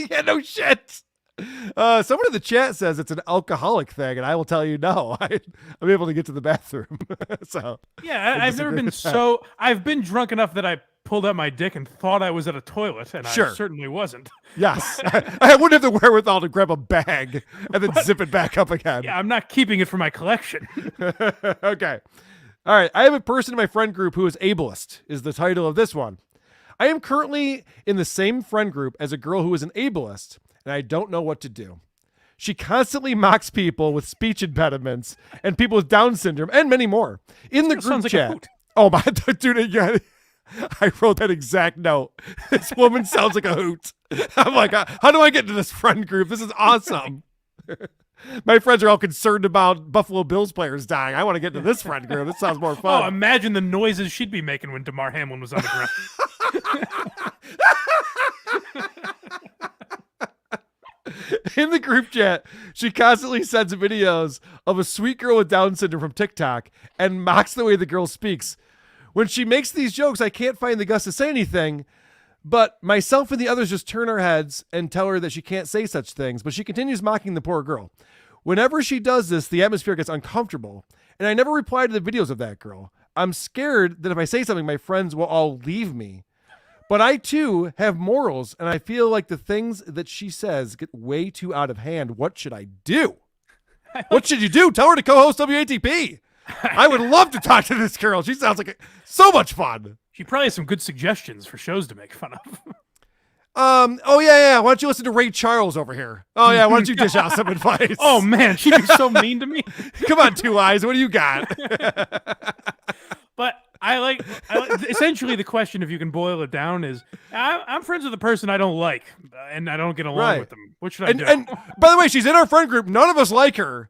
Yeah, no shit. Someone in the chat says it's an alcoholic thing, and I will tell you no. I'm able to get to the bathroom. So yeah, I've never been I've been drunk enough that I pulled out my dick and thought I was at a toilet, and I certainly wasn't. Yes. I wouldn't have the wherewithal to grab a bag and then zip it back up again. Yeah, I'm not keeping it for my collection. Okay. All right. I have a person in my friend group who is ableist, is the title of this one. I am currently in the same friend group as a girl who is an ableist, and I don't know what to do. She constantly mocks people with speech impediments and people with Down syndrome and many more. In the group chat. Oh my dude, yeah. I wrote that exact note. This woman sounds like a hoot. I'm like, how do I get into this friend group? This is awesome. My friends are all concerned about Buffalo Bills players dying. I want to get into this friend group. This sounds more fun. Oh, imagine the noises she'd be making when DeMar Hamlin was on the ground. In the group chat, she constantly sends videos of a sweet girl with Down syndrome from TikTok and mocks the way the girl speaks. When she makes these jokes, I can't find the guts to say anything, but myself and the others just turn our heads and tell her that she can't say such things, but she continues mocking the poor girl. Whenever she does this, the atmosphere gets uncomfortable, and I never reply to the videos of that girl. I'm scared that if I say something, my friends will all leave me. But I, too, have morals, and I feel like the things that she says get way too out of hand. What should I do? What should you do? Tell her to co-host WATP. I would love to talk to this girl. She sounds like so much fun. She probably has some good suggestions for shows to make fun of. Oh yeah. Why don't you listen to Ray Charles over here? Oh yeah, why don't you dish out some advice? Oh man, she'd be so mean to me. Come on, Two Eyes, what do you got? But I like essentially the question, if you can boil it down, is I'm friends with a person I don't like, and I don't get along with them. What should I do? And by the way, she's in our friend group. None of us like her.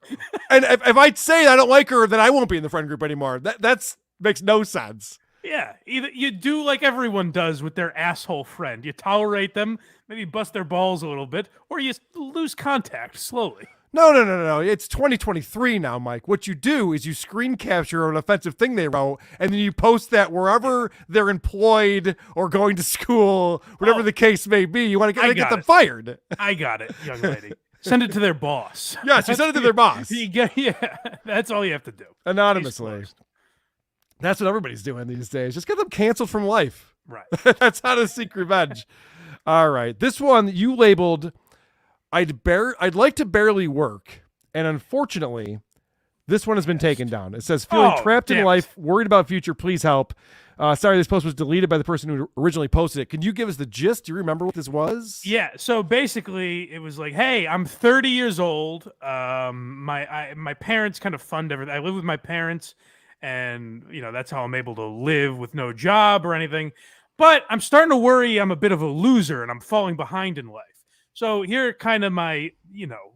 And if I say I don't like her, then I won't be in the friend group anymore. That's makes no sense. Yeah, either you do like everyone does with their asshole friend. You tolerate them, maybe bust their balls a little bit, or you lose contact slowly. No. It's 2023 now, Mike. What you do is you screen capture an offensive thing they wrote, and then you post that wherever they're employed or going to school, whatever the case may be. You want to get them fired. I got it, young lady. Send it to their boss. Yes, you send it to their boss. Yeah, that's all you have to do. Anonymously. That's what everybody's doing these days. Just get them canceled from life. Right. That's how to seek revenge. All right. This one you labeled, I'd like to barely work. And unfortunately, this one has been taken down. It says, feeling trapped in life, worried about future, please help. Sorry, this post was deleted by the person who originally posted it. Can you give us the gist? Do you remember what this was? Yeah, so basically it was like, hey, I'm 30 years old. My parents kind of fund everything. I live with my parents, and that's how I'm able to live with no job or anything. But I'm starting to worry I'm a bit of a loser and I'm falling behind in life. So here are kind of my,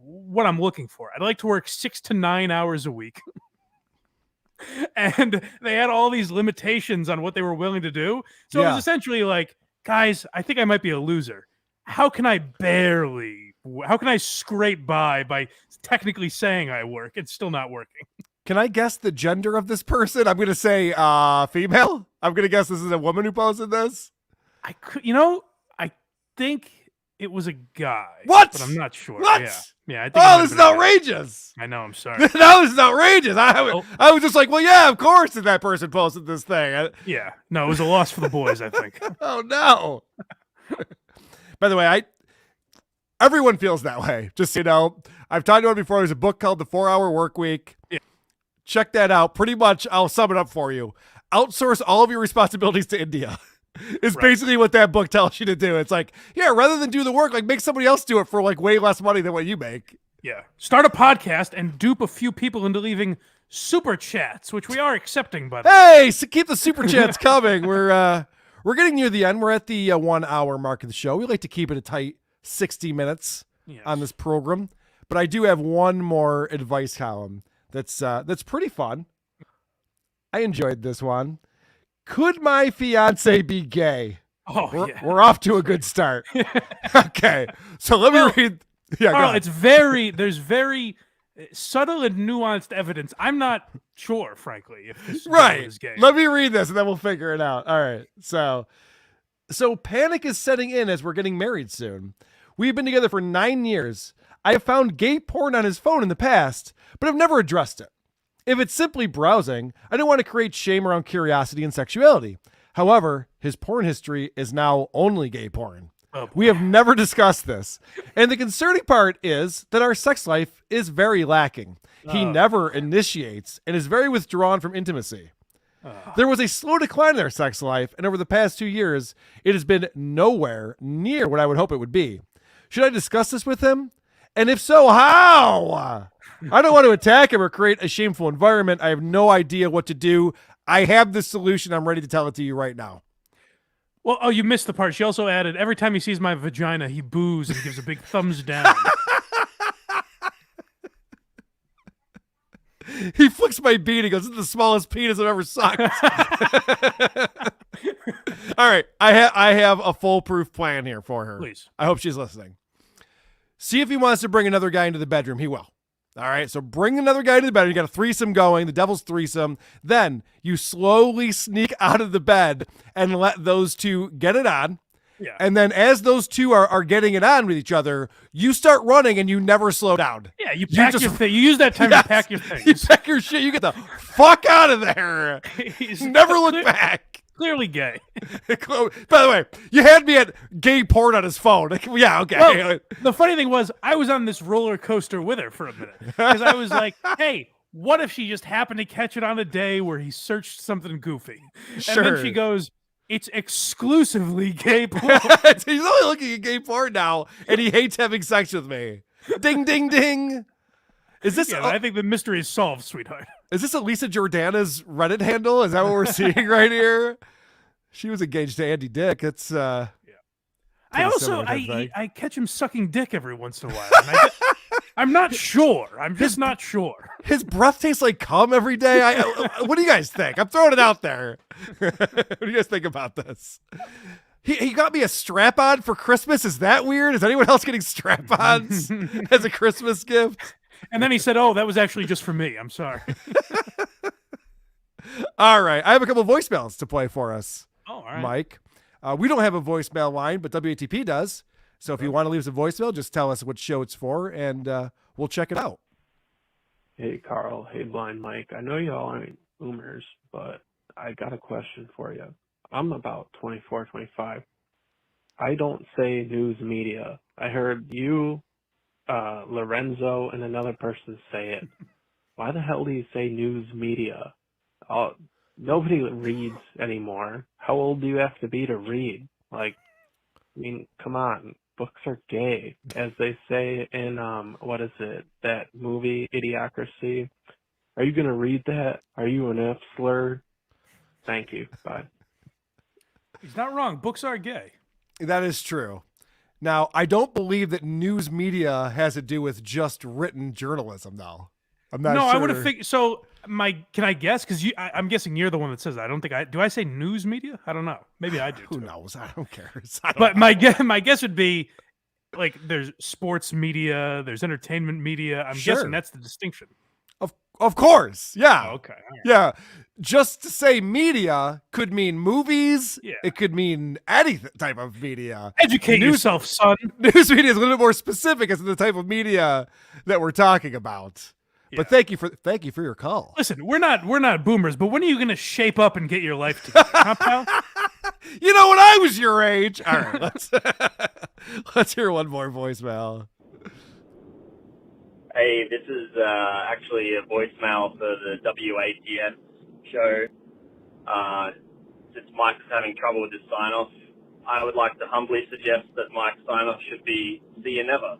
what I'm looking for. I'd like to work 6 to 9 hours a week. And they had all these limitations on what they were willing to do. So it was essentially like, guys, I think I might be a loser. How can I scrape by technically saying I work? It's still not working. Can I guess the gender of this person? I'm going to say female. I'm going to guess this is a woman who posted this. I think it was a guy. What? But I'm not sure. What? Yeah. I think this is outrageous. I know. I'm sorry. That was outrageous. I was just like, well, yeah, of course that person posted this thing. Yeah. No, it was a loss for the boys, I think. Oh, no. By the way, everyone feels that way. Just, I've talked about it before. There's a book called The 4-Hour Work Week. Yeah. Check that out. Pretty much, I'll sum it up for you. Outsource all of your responsibilities to India. It's basically what that book tells you to do. It's like, yeah, rather than do the work, like make somebody else do it for like way less money than what you make. Yeah. Start a podcast and dupe a few people into leaving super chats, which we are accepting, by the way. Hey, so keep the super chats coming. We're getting near the end. We're at the 1 hour mark of the show. We like to keep it a tight 60 minutes on this program. But I do have one more advice column that's pretty fun. I enjoyed this one. Could my fiance be gay? We're off to a good start. Okay, so let me read. Yeah, Karl, there's very subtle and nuanced evidence. I'm not sure, frankly, if this is gay. Let me read this, and then we'll figure it out. All right, so panic is setting in as we're getting married soon. We've been together for 9 years. I have found gay porn on his phone in the past, but I've never addressed it. If it's simply browsing, I don't want to create shame around curiosity and sexuality. However, his porn history is now only gay porn. We have never discussed this. And the concerning part is that our sex life is very lacking. He never initiates and is very withdrawn from intimacy. There was a slow decline in our sex life, and over the past 2 years, it has been nowhere near what I would hope it would be. Should I discuss this with him? And if so, how? I don't want to attack him or create a shameful environment. I have no idea what to do. I have the solution. I'm ready to tell it to you right now. Well, you missed the part. She also added, every time he sees my vagina, he boos and gives a big thumbs down. He flicks my bean. He goes, this is the smallest penis I've ever sucked. All right. I have a foolproof plan here for her. Please. I hope she's listening. See if he wants to bring another guy into the bedroom. He will. All right, so bring another guy to the bed. You got a threesome going, the devil's threesome. Then you slowly sneak out of the bed and let those two get it on. Yeah. And then as those two are getting it on with each other, you start running and you never slow down. Yeah, you pack your thing. You use that time to pack your things. You pack your shit. You get the fuck out of there. Never look back. clearly gay. By the way, you had me at gay porn on his phone. Yeah, okay. Well, the funny thing was, I was on this roller coaster with her for a minute because I was like, "Hey, what if she just happened to catch it on a day where he searched something goofy?" And then she goes, "It's exclusively gay porn." He's only looking at gay porn now, and he hates having sex with me. Ding, ding, ding. Is this? Yeah, I think the mystery is solved, sweetheart. Is this Elisa Jordana's Reddit handle? Is that what we're seeing right here? She was engaged to Andy Dick. It's I catch him sucking dick every once in a while. And I'm not sure. I'm just not sure. His breath tastes like cum every day. What do you guys think? I'm throwing it out there. What do you guys think about this? He got me a strap-on for Christmas. Is that weird? Is anyone else getting strap-ons as a Christmas gift? And then he said, "Oh, that was actually just for me. I'm sorry." All right. I have a couple of voicemails to play for us, all right. Mike. We don't have a voicemail line, but WATP does. So if you want to leave us a voicemail, just tell us what show it's for, and we'll check it out. Hey, Karl. Hey, Blind Mike. I know y'all aren't boomers, but I got a question for you. I'm about 24, 25. I don't say news media. I heard you, Lorenzo, and another person say it. Why the hell do you say news media? Nobody reads anymore. How old do you have to be to read? Like, I mean, come on. Books are gay, as they say in, what is it, that movie, Idiocracy. Are you going to read that? Are you an F slur? Thank you. Bye. He's not wrong. Books are gay. That is true. Now, I don't believe that news media has to do with just written journalism, though. I'm not sure. No, I would have figured. So, can I guess? Because I'm guessing you're the one that says that. I don't think do I say news media? I don't know. Maybe I do. Who knows? I don't care. But my guess would be, like, there's sports media, there's entertainment media. I'm guessing that's the distinction. Of course. Yeah. Oh, okay. Right. Yeah. Just to say media could mean movies. Yeah. It could mean any type of media. Educate yourself, son. News media is a little bit more specific as to the type of media that we're talking about. Yeah. But thank you for your call. Listen, we're not boomers, but when are you going to shape up and get your life together, huh, pal? You know, when I was your age. All right, let's hear one more voicemail. Hey, this is actually a voicemail for the WATS show. Since Mike is having trouble with his sign-off, I would like to humbly suggest that Mike's sign-off should be "See you never."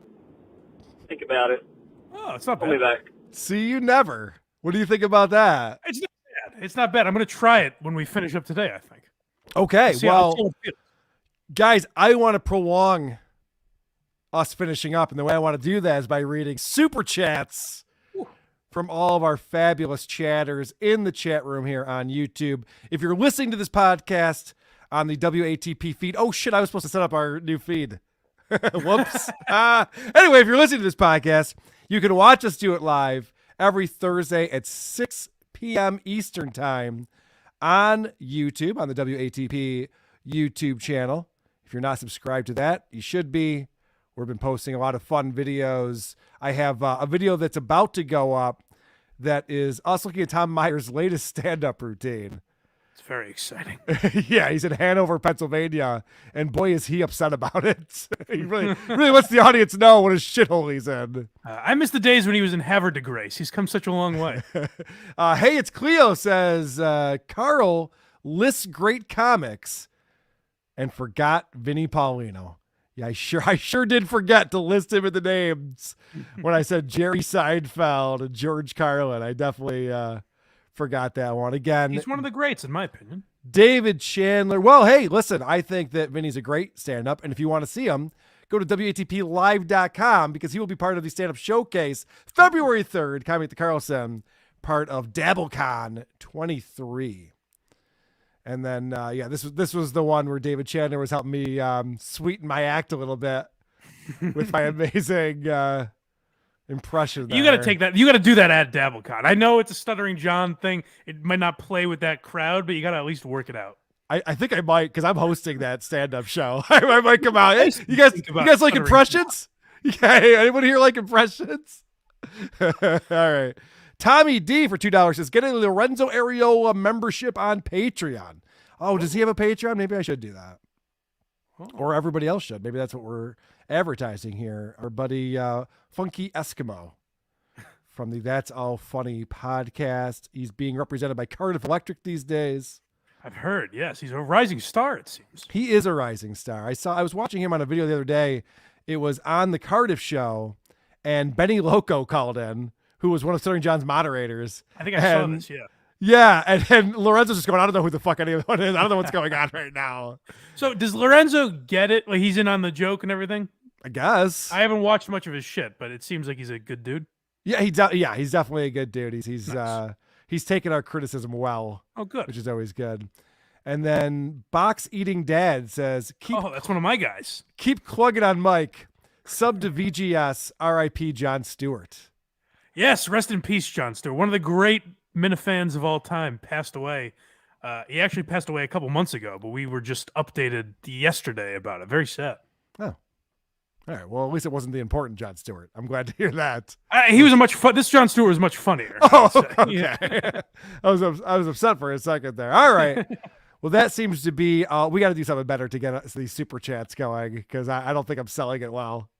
Think about it. Oh, it's not bad. Call me back. See you never. What do you think about that? It's not bad. It's not bad. I'm going to try it when we finish up today, I think. Okay, well, guys, I want to prolong us finishing up, and the way I want to do that is by reading super chats from all of our fabulous chatters in the chat room here on YouTube. If you're listening to this podcast on the WATP feed, oh shit, I was supposed to set up our new feed. Whoops. Anyway, if you're listening to this podcast, you can watch us do it live every Thursday at 6 p.m. Eastern time on YouTube, on the WATP YouTube channel. If you're not subscribed to that, you should be. We've been posting a lot of fun videos. I have a video that's about to go up that is us looking at Tom Meyer's latest stand-up routine. It's very exciting. Yeah, he's in Hanover, Pennsylvania, and boy, is he upset about it. He really lets the audience know what a shithole he's in. I miss the days when he was in Havre de Grace. He's come such a long way. Hey, it's Cleo says, Karl lists great comics and forgot Vinnie Paulino. Yeah, I sure did forget to list him in the names when I said Jerry Seinfeld and George Carlin. I definitely forgot that one. Again, he's one of the greats, in my opinion. David Chandler. Well, hey, listen, I think that Vinny's a great stand-up, and if you want to see him, go to WATPlive.com because he will be part of the stand-up showcase February 3rd, coming at the Carlson, part of DabbleCon 23. And then, this was the one where David Chandler was helping me sweeten my act a little bit with my amazing impression there. You got to take that. You got to do that at DabbleCon. I know it's a Stuttering John thing. It might not play with that crowd, but you got to at least work it out. I think I might, because I'm hosting that stand-up show. I might come out. Hey, you guys like impressions? Yeah, anybody here like impressions? All right. Tommy D for $2 says, get a Lorenzo Ariola membership on Patreon. Oh, does he have a Patreon? Maybe I should do that. Or everybody else should. Maybe that's what we're advertising here. Our buddy Funky Eskimo from the That's All Funny podcast. He's being represented by Cardiff Electric these days. I've heard, yes. He's a rising star, it seems. He is a rising star. I was watching him on a video the other day. It was on the Cardiff show, and Benny Loco called in, who was one of Sterling John's moderators. I think I saw this, yeah. Yeah, and Lorenzo's just going, I don't know who the fuck anyone is. I don't know what's going on right now. So does Lorenzo get it? Like he's in on the joke and everything? I guess. I haven't watched much of his shit, but it seems like he's a good dude. Yeah, he's definitely a good dude. He's nice. He's taken our criticism well. Oh, good. Which is always good. And then Box Eating Dad says, that's one of my guys. Keep clugging on Mike. Sub to VGS, RIP Jon Stewart. Yes, rest in peace, Jon Stewart. One of the great Minifans of all time passed away. He actually passed away a couple months ago, but we were just updated yesterday about it. Very sad. Oh. All right. Well, at least it wasn't the important Jon Stewart. I'm glad to hear that. He was this Jon Stewart was much funnier. Oh, okay. Yeah. I was upset for a second there. All right. Well, that seems to be, we got to do something better to get these super chats going because I don't think I'm selling it well.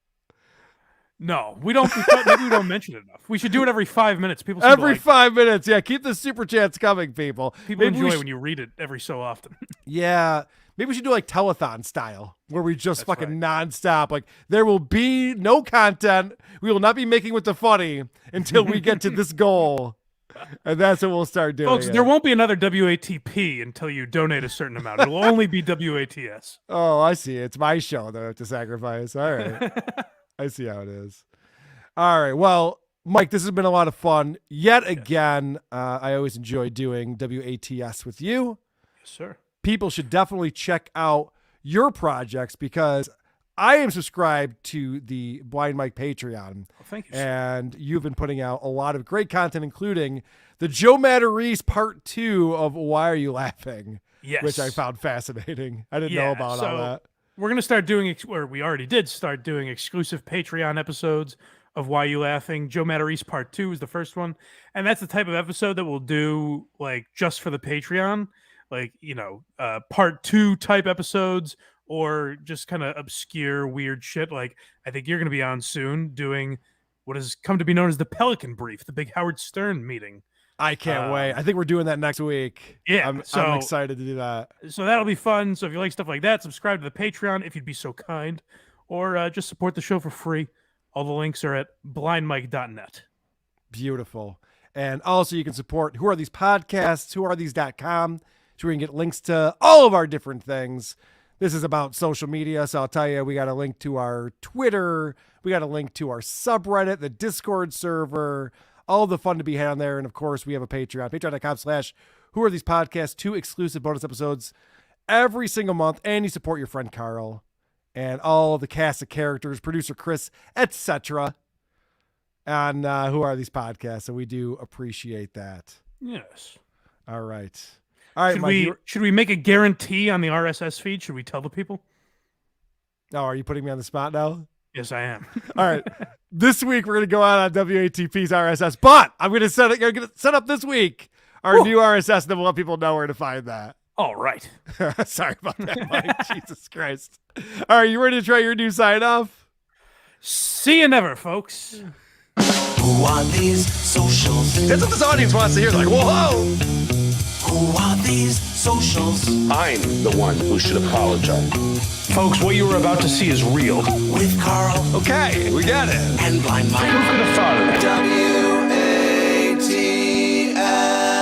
No, maybe we don't mention it enough. We should do it every 5 minutes. People every 5 minutes. Yeah. Keep the super chats coming, people. People enjoy when you read it every so often. Yeah. Maybe we should do like telethon style where we just That's fucking nonstop. Like there will be no content. We will not be making with the funny until we get to this goal. And that's what we'll start doing. Folks, there won't be another WATP until you donate a certain amount. It will only be WATS. Oh, I see. It's my show that I have to sacrifice. All right. I see how it is. All right. Well, Mike, this has been a lot of fun. Yet again, I always enjoy doing WATS with you. Yes, sir. People should definitely check out your projects because I am subscribed to the Blind Mike Patreon. Oh, thank you, sir. And you've been putting out a lot of great content, including the Joe Matarese Part 2 of Why Are You Laughing? Yes. Which I found fascinating. I didn't know about all that. We're going to start doing, or we already did start doing exclusive Patreon episodes of Why You Laughing. Joe Matarese Part 2 is the first one. And that's the type of episode that we'll do like just for the Patreon. Like, Part 2 type episodes or just kind of obscure, weird shit. Like, I think you're going to be on soon doing what has come to be known as the Pelican Brief, the big Howard Stern meeting. I can't wait. I think we're doing that next week. Yeah. I'm excited to do that. So that'll be fun. So if you like stuff like that, subscribe to the Patreon if you'd be so kind, or just support the show for free. All the links are at blindmike.net. Beautiful. And also you can support Who Are These Podcasts, whoareThese.com, so we can get links to all of our different things. This is about social media, so I'll tell you, we got a link to our Twitter, we got a link to our subreddit, the Discord server, all the fun to be had on there. And of course, we have a Patreon, patreon.com/Who Are These Podcasts, 2 exclusive bonus episodes every single month. And you support your friend Karl and all the cast of characters, producer Chris, etc. on Who Are These Podcasts. So we do appreciate that. Yes. All right. All right, should we make a guarantee on the RSS feed? Should we tell the people? Oh, are you putting me on the spot now? Yes, I am. All right. This week we're going to go out on WATP's RSS, but I'm going to set up this week our new RSS, and then we'll let people know where to find that. All right. Sorry about that, Mike. Jesus Christ. All right, you ready to try your new sign off? See you never, folks. Who are these socials? That's what this audience wants to hear. Like, whoa! Who are these socials? I'm the one who should apologize. Folks, what you were about to see is real. With Karl. Okay, we got it. And Blind Mike. Who could have thought of that? WATS.